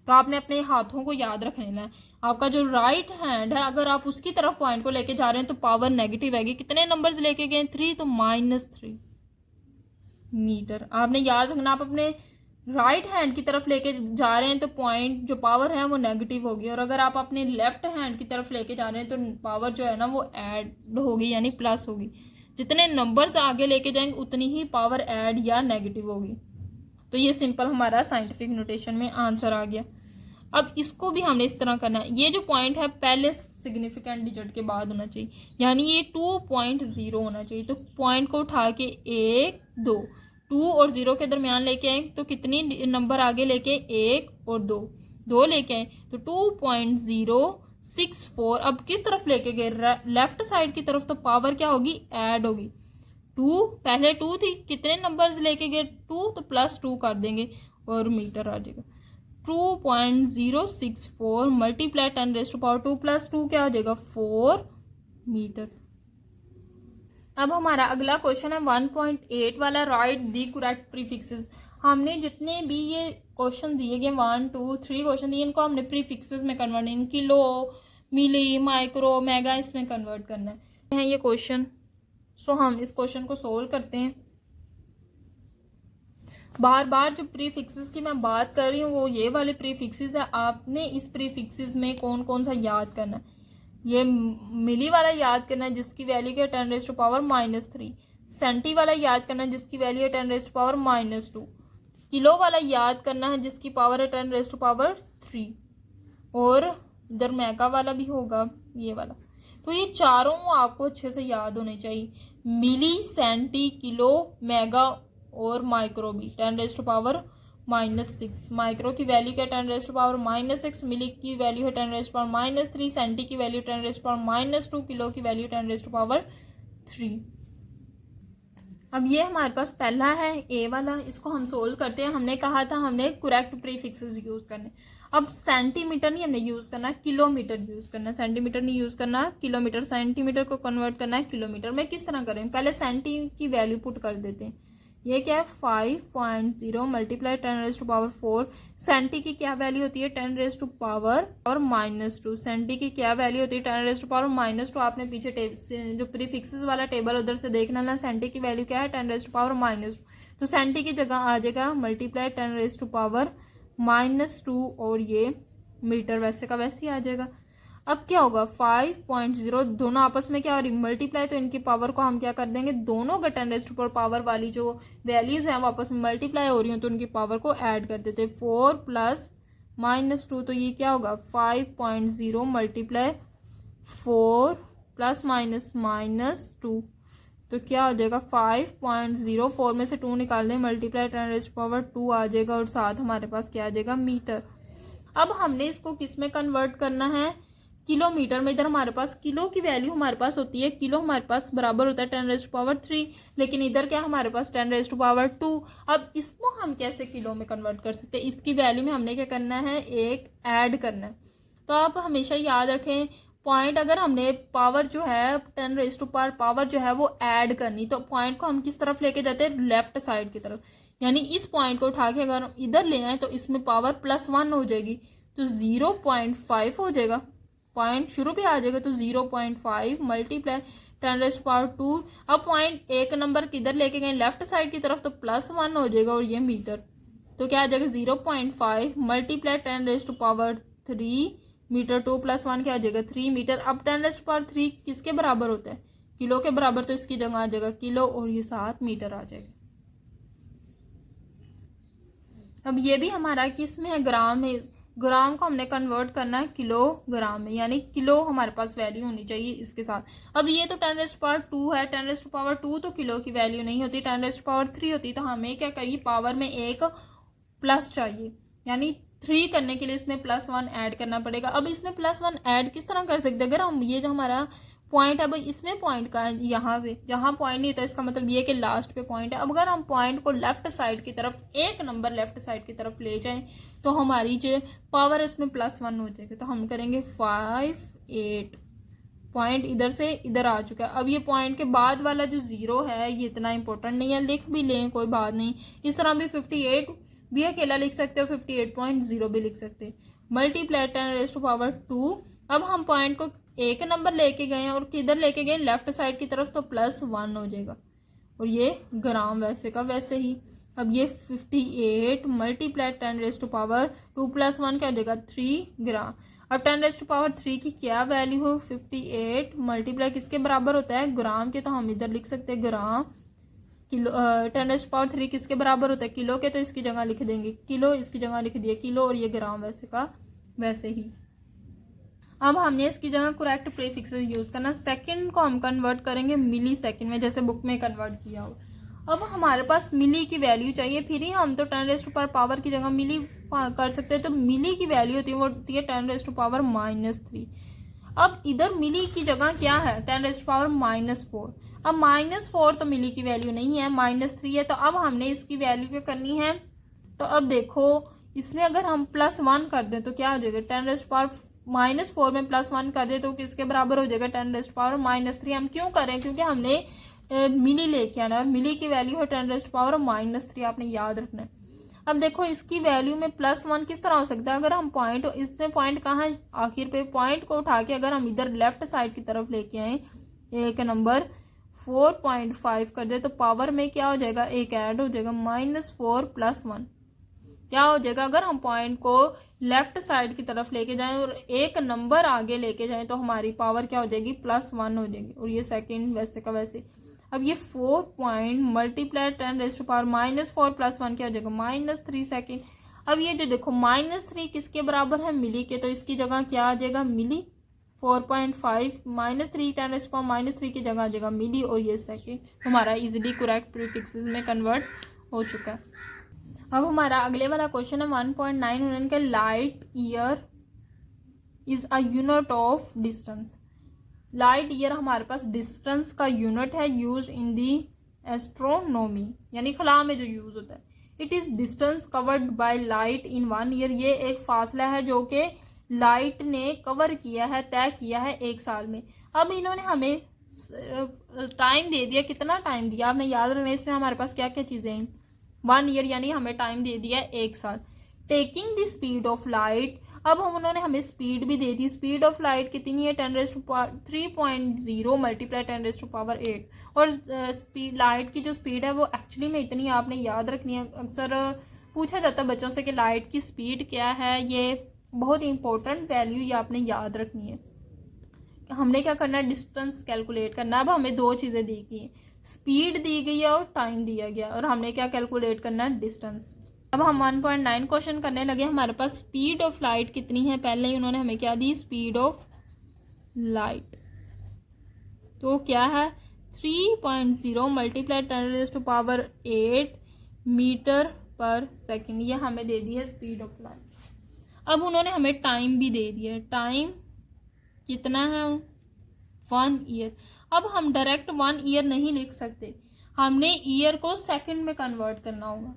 तो आपने अपने हाथों को याद रख लेना है, आपका जो राइट हैंड है अगर आप उसकी तरफ पॉइंट को लेके जा रहे हैं तो पावर नेगेटिव आएगी। कितने नंबर्स लेके गए 3, तो -3 मीटर। आपने याद रखना, आप अपने राइट हैंड की तरफ लेके जा रहे हैं तो पॉइंट जो पावर है वो नेगेटिव होगी, और अगर आप अपने लेफ्ट हैंड की तरफ लेके जा रहे हैं तो पावर जो है ना वो ऐड होगी यानी प्लस होगी। जितने नंबर्स आगे लेके जाएंगे उतनी ही पावर ऐड या नेगेटिव होगी। तो ये सिंपल हमारा साइंटिफिक नोटेशन में आंसर आ गया। अब इसको भी हमने इस तरह करना है, ये जो पॉइंट है पहले सिग्निफिकेंट डिजिट के बाद होना चाहिए, यानी ये 2.0 होना चाहिए। तो पॉइंट को उठा के 1 2 2 और 0 के दरमियान लेके आए तो कितनी नंबर आगे लेके 1 और 2 लेके आए तो 2.064। अब किस तरफ लेके गए, लेफ्ट साइड की तरफ, तो पावर क्या होगी, ऐड होगी। 2 पहले 2 थी, कितने नंबर्स लेके गए 2, तो +2 कर देंगे और मीटर आ जाएगा 2.064 मल्टीप्लाई 10⁻², + 2 क्या हो जाएगा 4 मीटर। अब हमारा अगला क्वेश्चन है 1.8 वाला, राइट दी करेक्ट प्रीफिक्सेस। हमने जितने भी ये क्वेश्चन दिए गए 1 2 3 क्वेश्चन दिए, इनको हमने प्रीफिक्सेस में convert, in kilo milli micro mega इसमें कन्वर्ट करना है ये क्वेश्चन। सो हम इस क्वेश्चन को सोल्व करते हैं। बार बार जो प्रीफिक्सेस की मैं बात कर रही हूँ वो ये वाले प्रीफिक्सेस है। आपने इस प्रीफिक्सेस में कौन कौन सा याद करना है, ये मिली वाला याद करना है जिसकी वैल्यू है 10⁻⁻3, सेंटी वाला याद करना है जिसकी वैल्यू है 10⁻⁻2, किलो वाला याद करना है जिसकी पावर है 10⁻3, और इधर मेगा वाला भी होगा ये वाला। तो ये चारों आपको अच्छे से याद होने चाहिए, मिली सेंटी किलो मेगा और माइक्रो भी 10⁻⁻6। माइक्रो की वैल्यू क्या 10⁻⁻6, मिली की वैल्यू है 10⁻⁻3, सेंटी की वैल्यू 10⁻⁻2, किलो की वैल्यू 10⁻3। अब ये हमारे पास पहला है ए वाला, इसको हम सोल्व करते हैं। हमने कहा था हमने करेक्ट प्रीफिक्सेस यूज करने। अब सेंटीमीटर नहीं हमने यूज करना, किलोमीटर यूज करना, सेंटीमीटर नहीं यूज करना, किलोमीटर। सेंटीमीटर को कन्वर्ट करना है किलोमीटर में। किस तरह करें, पहले सेंटी की वैल्यू पुट कर देते हैं। ये क्या है 5.0 मल्टीप्लाई 10⁻⁴। सेंटी की क्या वैल्यू होती है 10⁻⁻2। सेंटी की क्या वैल्यू होती है 10⁻⁻2। आपने पीछे जो प्रीफिक्सेस वाला टेबल उधर से देखना ना, सेंटी की वैल्यू क्या है 10⁻⁻2। तो सेंटी की जगह आ जाएगा मल्टीप्लाई 10⁻⁻2 और ये मीटर वैसे का वैसे ही आ जाएगा। अब क्या होगा 5.0, दोनों आपस में क्या हो रही मल्टीप्लाई, तो इनकी पावर को हम क्या कर देंगे, दोनों का 10⁻⁻ पावर वाली जो वैल्यूज है वो आपस में मल्टीप्लाई हो रही हो तो उनकी पावर को ऐड कर देते। 4 + -2, तो ये क्या होगा 5.0 मल्टीप्लाई 4 + -2, तो क्या हो जाएगा 5.0। 4 में से 2 निकाल दें, मल्टीप्लाई 10⁻2 आ जाएगा और साथ हमारे पास क्या आ जाएगा मीटर। अब हमने इसको किस में कन्वर्ट करना है, किलोमीटर में। इधर हमारे पास किलो की वैल्यू हमारे पास होती है, किलो हमारे पास बराबर होता है 10⁻3, लेकिन इधर क्या हमारे पास 10⁻2। अब इसको हम कैसे किलो में कन्वर्ट कर सकते हैं, इसकी वैल्यू में हमने क्या करना है, एक ऐड करना है। तो आप हमेशा याद रखें पॉइंट, अगर हमने पावर जो है 10⁻⁻ पावर जो है वो ऐड करनी, तो पॉइंट को हम किस तरफ लेके जाते हैं, लेफ्ट साइड की तरफ। यानी इस पॉइंट को उठा के अगर इधर ले आए तो इसमें पावर +1 हो जाएगी, तो 0.5 हो जाएगा, पॉइंट शुरू पे आ जाएगा। तो 0.5 मल्टीप्लाई 10⁻2। अब पॉइंट एक नंबर किधर लेके गए, लेफ्ट साइड की तरफ, तो +1 हो जाएगा और ये मीटर। तो क्या आ जाएगा 0.5 मल्टीप्लाई 10⁻3 मीटर। 2 + 1 क्या आ जाएगा 3 मीटर। अब 10⁻3 किसके बराबर होता है, किलो के बराबर, तो इसकी जगह आ जाएगा किलो और ये 7 मीटर आ जाएगा। अब ये भी हमारा किस में है, ग्राम में। ग्राम को हमने कन्वर्ट करना है किलोग्राम में, यानी किलो हमारे पास वैल्यू होनी चाहिए इसके साथ। अब ये तो 10⁻², है 10⁻², तो किलो की वैल्यू नहीं होती, 10⁻³ होती, तो हमें क्या करिए पावर में एक प्लस चाहिए, यानी 3 करने के लिए इसमें +1 ऐड करना पड़ेगा। अब इसमें +1 ऐड किस तरह कर सकते हैं, अगर हम ये जो हमारा पॉइंट है भाई इसमें पॉइंट का है, यहाँ पे जहाँ पॉइंट नहीं था इसका मतलब ये कि लास्ट पे पॉइंट है। अब अगर हम पॉइंट को लेफ्ट साइड की तरफ, एक नंबर लेफ्ट साइड की तरफ ले जाएं तो हमारी जो पावर है उसमें +1 हो जाएगी। तो हम करेंगे 5 8, पॉइंट इधर से इधर आ चुका है। अब ये पॉइंट के बाद वाला जो 0 है ये इतना इंपॉर्टेंट नहीं है, लिख भी लें कोई बात नहीं। इस तरह भी 58 भी अकेला लिख सकते हो, 58.0 भी लिख सकते हैं। मल्टीप्लाई 10⁻²। अब हम पॉइंट को एक नंबर लेके गए और किधर लेके गए, लेफ्ट साइड की तरफ, तो +1 हो जाएगा और ये ग्राम वैसे का वैसे ही। अब ये 58 मल्टीप्लाई 10⁻² +1 क्या हो जाएगा 3 ग्राम। अब 10⁻³ की क्या वैल्यू हो, 58 मल्टीप्लाई किसके बराबर होता है, ग्राम के, तो हम इधर लिख सकते हैं ग्राम। किलो 10⁻³ किसके बराबर होता है, किलो के, तो इसकी जगह लिख देंगे किलो, इसकी जगह लिख दिया किलो, और ये ग्राम वैसे का वैसे ही। अब हमने इसकी जगह करेक्ट प्रीफिक्सेस यूज करना। सेकंड को हम कन्वर्ट करेंगे मिली सेकंड में, जैसे बुक में कन्वर्ट किया हो। अब हमारे पास मिली की वैल्यू चाहिए, फिर ही हम तो 10⁻³ की जगह मिली कर सकते हैं। तो मिली की वैल्यू होती है वो होती है 10⁻⁻3। अब इधर मिली की जगह क्या है 10⁻⁻4। अब -4 तो मिली की वैल्यू नहीं है, -3 है। तो अब हमने इसकी वैल्यू क्या करनी है, तो अब देखो इसमें अगर हम +1 कर दें तो क्या हो जाएगा, 10⁻⁻4 में +1 कर दे तो किसके बराबर हो जाएगा 10⁻⁻3। हम क्यों करें, क्योंकि हमने मिली लेके आना और मिली की वैल्यू है 10⁻⁻3, आपने याद रखना है। अब देखो इसकी वैल्यू में +1 किस तरह हो सकता है, अगर हम पॉइंट, इसमें पॉइंट कहाँ है आखिर पे, पॉइंट को उठा के अगर हम इधर लेफ्ट साइड की तरफ लेके आए, एक नंबर 4.5 कर दे तो पावर में क्या हो जाएगा, एक ऐड हो जाएगा, -4 +1 क्या हो जाएगा। अगर हम पॉइंट को लेफ्ट साइड की तरफ लेके जाएं और एक नंबर आगे लेके जाएं तो हमारी पावर क्या हो जाएगी, +1 हो जाएगी, और ये सेकंड वैसे का वैसे। अब ये 4 पॉइंट मल्टीप्लाई 10⁻⁻4 +1 क्या हो जाएगा, -3 सेकेंड। अब ये जो देखो -3 किसके बराबर है, मिली के, तो इसकी जगह क्या आ जाएगा, मिली। 4.5 -3 10⁻⁻3 की जगह आ जाएगा मिली, और ये सेकेंड हमारा इजीली करेक्ट प्रीफिक्सेस में कन्वर्ट हो चुका है। अब हमारा अगले वाला क्वेश्चन है 1.9 उन्होंने का light year is a unit of distance. Light year हमारे पास डिस्टेंस का यूनिट है, यूज इन दी एस्ट्रोनॉमी, यानी खला में जो यूज होता है। It is distance covered by light in 1 year, ये एक फासला है जो कि लाइट ने कवर किया है, तय किया है 1 साल में। अब इन्होंने हमें टाइम दे दिया, कितना टाइम दिया आपने याद रखना, इसमें हमारे पास क्या क्या चीजें हैं, 1 ईयर यानी हमें टाइम दे दिया 1 साल। Taking the speed of light, अब हम उन्होंने हमें स्पीड भी दे दी, स्पीड ऑफ लाइट कितनी है 10⁻³ मल्टीप्लाई 10⁻8। और स्पीड लाइट की जो स्पीड है वो एक्चुअली में इतनी आपने याद रखनी है। अक्सर पूछा जाता है बच्चों से कि लाइट की स्पीड क्या है, ये बहुत इंपॉर्टेंट वैल्यू ये आपने याद रखनी है। हमने क्या करना है, डिस्टेंस कैलकुलेट करना है। अब हमें 2 चीज़ें दी गई हैं, स्पीड दी गई है और टाइम दिया गया, और हमने क्या कैलकुलेट करना है, डिस्टेंस। अब हम 1.9 क्वेश्चन करने लगे। हमारे पास स्पीड ऑफ लाइट कितनी है, पहले ही उन्होंने हमें क्या दी, स्पीड ऑफ लाइट, तो क्या है 3.0 मल्टीप्लाई 10⁻8 मीटर पर सेकेंड, ये हमें दे दी है स्पीड ऑफ लाइट। अब उन्होंने हमें टाइम भी दे दिया है, टाइम कितना है 1 ईयर। अब हम डायरेक्ट 1 ईयर नहीं लिख सकते, हमने ईयर को सेकंड में कन्वर्ट करना होगा।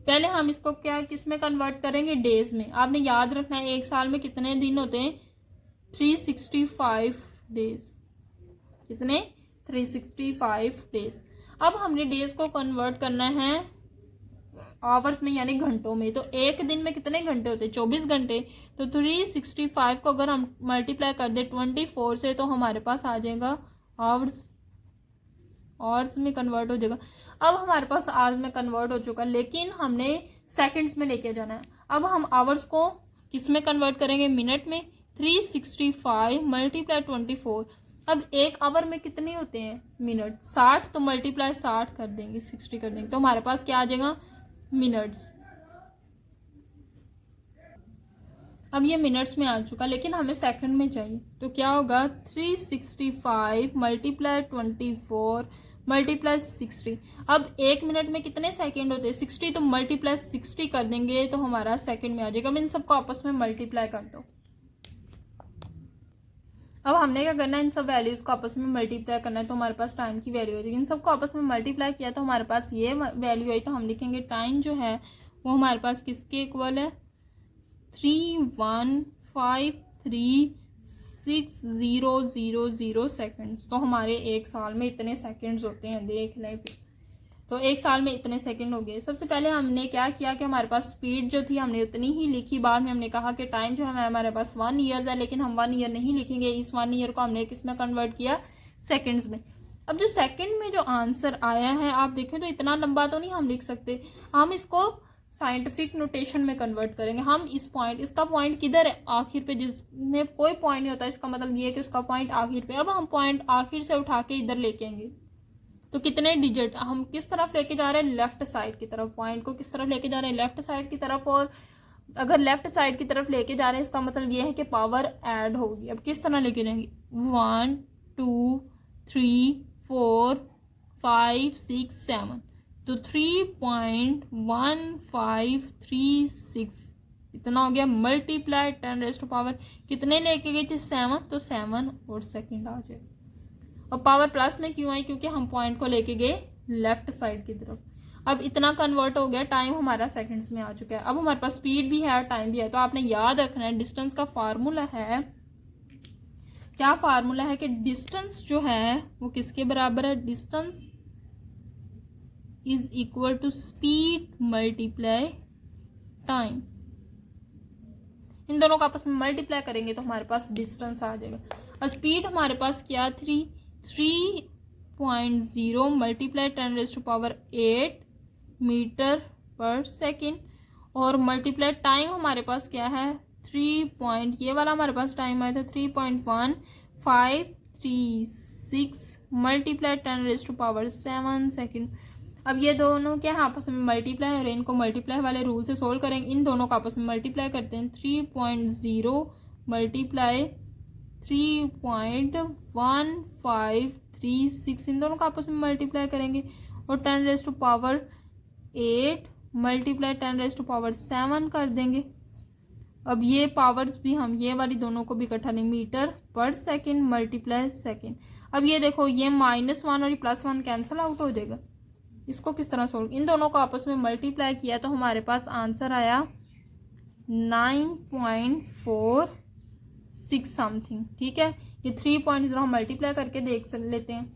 पहले हम इसको क्या किस में कन्वर्ट करेंगे, डेज में। आपने याद रखना है 1 साल में कितने दिन होते हैं, 365 डेज, कितने 365 डेज। अब हमने डेज को कन्वर्ट करना है आवर्स में यानी घंटों में, तो एक दिन में कितने घंटे होते हैं, 24 घंटे। तो 365 को अगर हम मल्टीप्लाई कर दे 24 से तो हमारे पास आ जाएगा आवर्स, आवर्स में कन्वर्ट हो जाएगा। अब हमारे पास आवर्स में कन्वर्ट हो चुका, लेकिन हमने सेकंड्स में लेके जाना है। अब हम आवर्स को किस में कन्वर्ट करेंगे, मिनट में। 365 मल्टीप्लाई 24, अब 1 आवर में कितने होते हैं मिनट, 60, तो मल्टीप्लाई 60 कर देंगे, 60 कर देंगे, तो हमारे पास क्या आ जाएगा मिनट्स। अब ये मिनट्स में आ चुका, लेकिन हमें सेकंड में चाहिए, तो क्या होगा 365 मल्टीप्लाई 24 मल्टीप्लाई 60। अब 1 मिनट में कितने सेकंड होते हैं 60, तो मल्टीप्लाई 60 कर देंगे तो हमारा सेकंड में आ जाएगा। अब इन सबको आपस में मल्टीप्लाई कर दो। अब हमने क्या करना है, इन सब वैल्यूज को आपस में मल्टीप्लाई करना है, तो हमारे पास टाइम की वैल्यू हो जाएगी। इन सबको आपस में मल्टीप्लाई किया तो हमारे पास ये वैल्यू आई, तो हम लिखेंगे टाइम जो है वो हमारे पास किसके इक्वल है 3153600 सेकेंड्स। तो हमारे एक साल में इतने सेकेंड्स होते हैं, देख लें फिर। तो एक साल में इतने सेकंड हो गए। सबसे पहले हमने क्या किया कि हमारे पास स्पीड जो थी हमने उतनी ही लिखी। बाद में हमने कहा कि टाइम जो है हमारे पास 1 ईयर है, लेकिन हम 1 ईयर नहीं लिखेंगे। इस 1 ईयर को हमने किस में कन्वर्ट किया, सेकंड्स में। अब जो सेकंड में जो आंसर आया है आप देखें तो इतना लंबा तो नहीं हम लिख सकते, हम इसको साइंटिफिक नोटेशन में कन्वर्ट करेंगे। हम इस पॉइंट, इसका पॉइंट किधर है, आखिर पे, जिसमें कोई पॉइंट नहीं होता, इसका मतलब ये है कि उसका पॉइंट आखिर पे। अब हम पॉइंट आखिर से उठा के इधर लेके आएंगे, तो कितने डिजिट हम किस तरफ लेके जा रहे हैं, लेफ्ट साइड की तरफ। पॉइंट को किस तरफ लेके जा रहे हैं, लेफ्ट साइड की तरफ। और अगर लेफ्ट साइड की तरफ लेके जा रहे हैं इसका मतलब ये है कि पावर ऐड होगी। अब किस तरह लेके जाएंगे, 1 2 3 4 5 6 7, तो 3.1536 इतना हो गया। मल्टीप्लाई 10⁻⁴ कितने लेके गए थे, 7, तो 7 और सेकंड आ जाएगा। और पावर प्लस में क्यों आई, क्योंकि हम पॉइंट को लेके गए लेफ्ट साइड की तरफ। अब इतना कन्वर्ट हो गया, टाइम हमारा सेकंड्स में आ चुका है। अब हमारे पास स्पीड भी है, टाइम भी है, तो आपने याद रखना है डिस्टेंस का फार्मूला है, क्या फार्मूला है कि डिस्टेंस जो है वो किसके बराबर है, distance is equal to speed multiply time. इन दोनों को आपस में मल्टीप्लाई करेंगे तो हमारे पास डिस्टेंस आ जाएगा। और स्पीड हमारे पास क्या 3.0 मल्टीप्लाई 10⁸ मीटर पर सेकेंड। और मल्टीप्लाई टाइम हमारे पास क्या है 3 ये वाला हमारे पास टाइम आया था 3.1536 मल्टीप्लाई 10⁻⁷ सेकेंड। अब ये दोनों क्या है आपस में मल्टीप्लाई और इनको मल्टीप्लाई वाले रूल से सोल्व करेंगे। इन दोनों को आपस में मल्टीप्लाई करते हैं, 3.0 मल्टीप्लाई 3.1536 इन दोनों को आपस में मल्टीप्लाई करेंगे। और 10⁸ मल्टीप्लाई 10⁻⁷ कर देंगे। अब ये पावर्स भी हम ये वाली दोनों को भी इकट्ठा लें, मीटर पर सेकेंड मल्टीप्लाई सेकेंड। अब ये देखो ये -1 और ये +1 कैंसिल आउट हो जाएगा। इसको किस तरह सोल्व, इन दोनों को आपस में मल्टीप्लाई किया तो हमारे पास आंसर आया 9.46 समथिंग। ठीक है, ये 3.0 हम मल्टीप्लाई करके देख लेते हैं।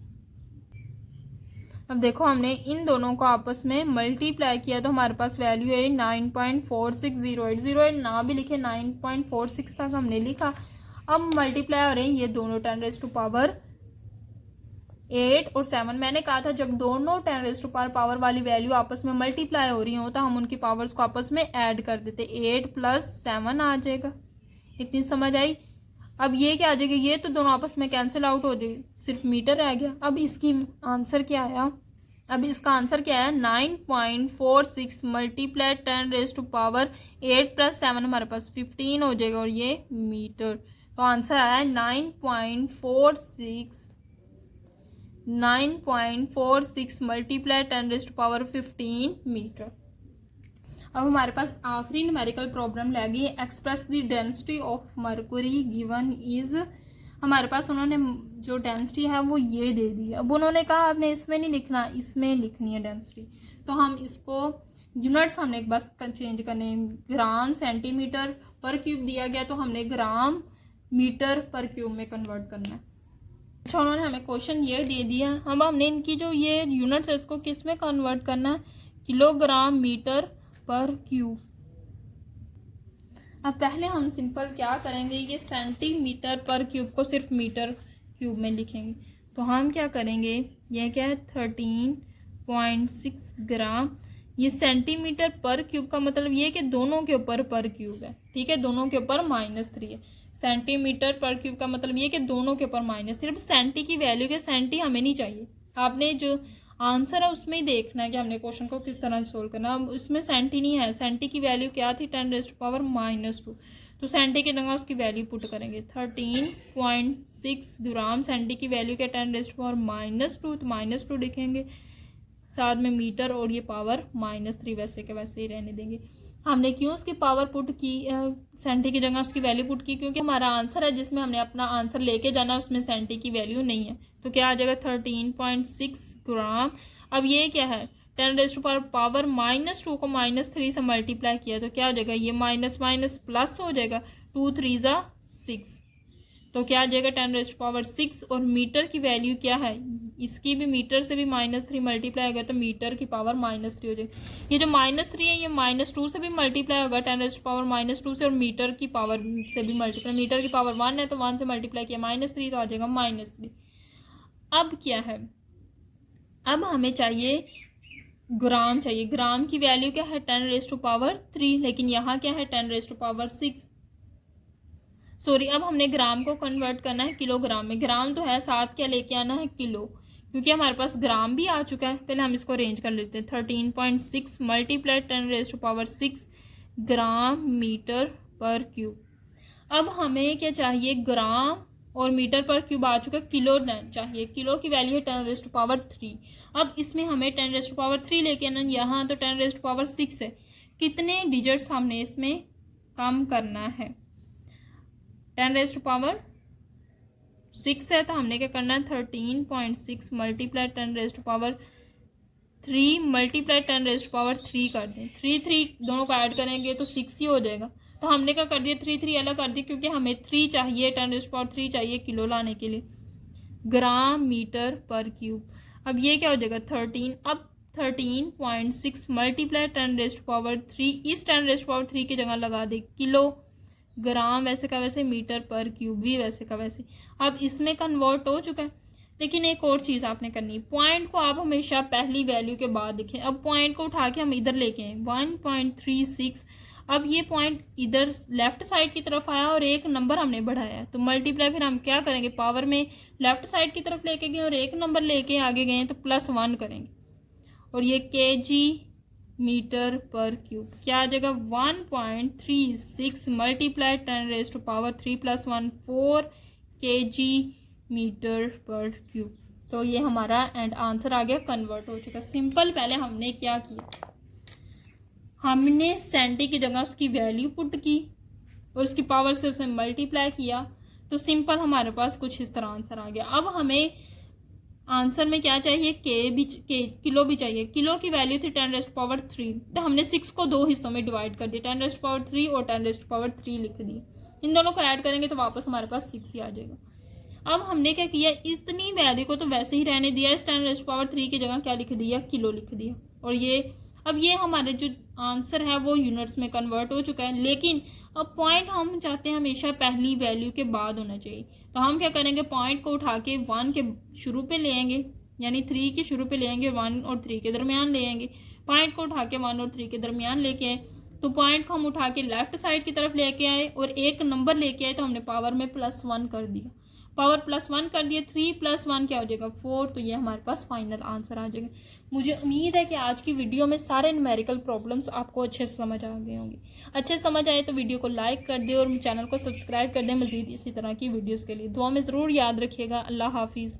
अब देखो हमने इन दोनों को आपस में मल्टीप्लाई किया तो हमारे पास वैल्यू है 9.4608 ना भी लिखे 9.46 तक हमने लिखा। अब मल्टीप्लाई हो रहे हैं ये दोनों 10⁻8 और 7। मैंने कहा था जब दोनों 10⁻पावर वाली वैल्यू आपस में मल्टीप्लाई हो रही हो तो हम उनकी पावर्स को आपस में ऐड कर देते, 8 + 7 आ जाएगा। इतनी समझ आई। अब ये क्या आ जाएगा, ये तो दोनों आपस में कैंसिल आउट हो जाएगी, सिर्फ मीटर रह गया। अब इसकी आंसर क्या आया, अब इसका आंसर क्या है 9.46 मल्टीप्लाई 10⁻8 + 7 हमारे पास 15 हो जाएगा और ये मीटर। तो आंसर आया 9.46 मल्टीप्लाई 10⁻15 मीटर। अब हमारे पास आखिरी न्यूमेरिकल प्रॉब्लम रह गई, express the density of Mercury given is. हमारे पास उन्होंने जो डेंसिटी है वो ये दे दी है। अब उन्होंने कहा आपने इसमें नहीं लिखना, इसमें लिखनी है डेंसिटी। तो हम इसको यूनिट्स हमने एक बस चेंज करने, ग्राम सेंटीमीटर पर क्यूब दिया गया तो हमने ग्राम मीटर पर क्यूब में कन्वर्ट करना है। अच्छा, उन्होंने हमें क्वेश्चन ये दे दिया। अब हमने इनकी जो ये यूनिट्स है इसको किस में कन्वर्ट करना है, किलोग्राम मीटर पर क्यूब। अब पहले हम सिंपल क्या करेंगे, ये सेंटीमीटर पर क्यूब को सिर्फ मीटर क्यूब में लिखेंगे। तो हम क्या करेंगे, ये क्या है 13.6 ग्राम। ये सेंटीमीटर पर क्यूब का मतलब ये कि दोनों के ऊपर पर क्यूब है। ठीक है, दोनों के ऊपर -3 है। सेंटीमीटर पर क्यूब का मतलब ये कि दोनों के ऊपर -3। अब सेंटी की वैल्यू के सेंटी हमें नहीं चाहिए, आपने जो आंसर है उसमें ही देखना है कि हमने क्वेश्चन को किस तरह सोल्व करना। अब इसमें सेंटी नहीं है, सेंटी की वैल्यू क्या थी 10⁻⁻²। तो सेंटी की जगह उसकी वैल्यू पुट करेंगे 13.6 ग्राम। सेंटी की वैल्यू क्या 10⁻², तो -2 लिखेंगे, साथ में मीटर और ये पावर -3 वैसे के वैसे ही रहने देंगे। हमने क्यों उसकी पावर पुट की, सेंटी की जगह उसकी वैल्यू पुट की, क्योंकि हमारा आंसर है जिसमें हमने अपना आंसर लेके जाना, उसमें सेंटी की वैल्यू नहीं है। तो क्या आ जाएगा 13.6 ग्राम। अब ये क्या है 10⁻² -2 को -3 से मल्टीप्लाई किया तो क्या हो जाएगा, ये माइनस माइनस प्लस हो जाएगा, 2 3 ज़ा 6, तो क्या आ जाएगा 10⁻6। और मीटर की वैल्यू क्या है, इसकी भी मीटर से भी -3 मल्टीप्लाई होगा तो मीटर की पावर -3 हो जाएगी। ये जो -3 है ये -2 से भी मल्टीप्लाई होगा 10⁻2 से, और मीटर की पावर से भी मल्टीप्लाई, मीटर की पावर 1 है तो 1 से मल्टीप्लाई किया -3 तो आ जाएगा -3। अब क्या है, अब हमें चाहिए ग्राम चाहिए। ग्राम की वैल्यू क्या है 10⁻3, लेकिन यहाँ क्या है 10⁻6। सॉरी, अब हमने ग्राम को कन्वर्ट करना है किलोग्राम में। ग्राम तो है, साथ क्या लेके आना है किलो, क्योंकि हमारे पास ग्राम भी आ चुका है। पहले हम इसको अरेंज कर लेते हैं। 13.6 मल्टीप्लाई 10⁻6 ग्राम मीटर पर क्यूब। अब हमें क्या चाहिए, ग्राम और मीटर पर क्यूब आ चुका है, किलो चाहिए। किलो की वैल्यू है 10⁻3। अब इसमें हमें 10⁻3 लेके आना, यहाँ तो 10⁻6 है। कितने डिजिट्स हमने इसमें कम करना है, 10⁻6 है तो हमने क्या करना है 13.6 मल्टीप्लाई 10⁻3 मल्टीप्लाई 10⁻3 कर दें। 3 दोनों को ऐड करेंगे तो 6 ही हो जाएगा। तो हमने क्या कर दिया 3 अलग कर दिया, क्योंकि हमें 3 चाहिए, 10⁻3 चाहिए किलो लाने के लिए, ग्राम मीटर पर क्यूब। अब ये क्या हो जाएगा 13। अब 13.6 मल्टीप्लाई 10⁻3, इस 10⁻3 की जगह लगा दे किलो, ग्राम वैसे का वैसे, मीटर पर क्यूब भी वैसे का वैसे। अब इसमें कन्वर्ट हो चुका है, लेकिन एक और चीज़ आपने करनी है, पॉइंट को आप हमेशा पहली वैल्यू के बाद लिखें। अब पॉइंट को उठा के हम इधर लेके आए 1.36। अब ये पॉइंट इधर लेफ्ट साइड की तरफ आया और एक नंबर हमने बढ़ाया है, तो मल्टीप्लाई फिर हम क्या करेंगे, पावर में लेफ्ट साइड की तरफ लेके गए और एक नंबर लेके आगे गए तो +1 करेंगे, और ये kg मीटर पर क्यूब क्या आ जाएगा 1.36 मल्टीप्लाई 10⁻3 + 1 4 kg मीटर पर क्यूब। तो ये हमारा एंड आंसर आ गया, कन्वर्ट हो चुका। सिंपल। पहले हमने क्या किया, हमने सेंटी की जगह उसकी वैल्यू पुट की और उसकी पावर से उसे मल्टीप्लाई किया, तो सिंपल हमारे पास कुछ इस तरह आंसर आ गया। अब हमें आंसर में क्या चाहिए, किलो भी चाहिए। किलो की वैल्यू थी 10⁻3, तो हमने 6 को 2 हिस्सों में डिवाइड कर दिया, 10⁻3 और 10⁻3 लिख दिए। इन दोनों को ऐड करेंगे तो वापस हमारे पास 6 ही आ जाएगा। अब हमने क्या किया, इतनी वैल्यू को तो वैसे ही रहने दिया, इस 10⁻3 की जगह क्या लिख दिया, किलो लिख दिया। और ये अब ये हमारे जो आंसर है वो यूनिट्स में कन्वर्ट हो चुका है, लेकिन अब पॉइंट हम चाहते हैं हमेशा पहली वैल्यू के बाद होना चाहिए। तो हम क्या करेंगे, पॉइंट को उठा के 1 के शुरू पे ले आएंगे, यानी 3 के शुरू पे ले आएंगे, 1 और 3 के दरमियान ले आएंगे। पॉइंट को उठा के 1 और 3 के दरमियान लेके आए, तो पॉइंट को हम उठा के लेफ्ट साइड की तरफ लेके आए और एक नंबर लेके आए, तो हमने पावर में +1 कर दिया। पावर +1 कर दिया, 3 + 1 क्या हो जाएगा 4। तो ये हमारे पास फाइनल आंसर आ जाएगा। मुझे उम्मीद है कि आज की वीडियो में सारे न्यूमेरिकल प्रॉब्लम्स आपको अच्छे से समझ आ गए होंगे। अच्छे समझ आए तो वीडियो को लाइक कर दें और चैनल को सब्सक्राइब कर दें मज़ीद इसी तरह की वीडियोज़ के लिए। दुआ में ज़रूर याद रखिएगा। अल्लाह हाफिज़।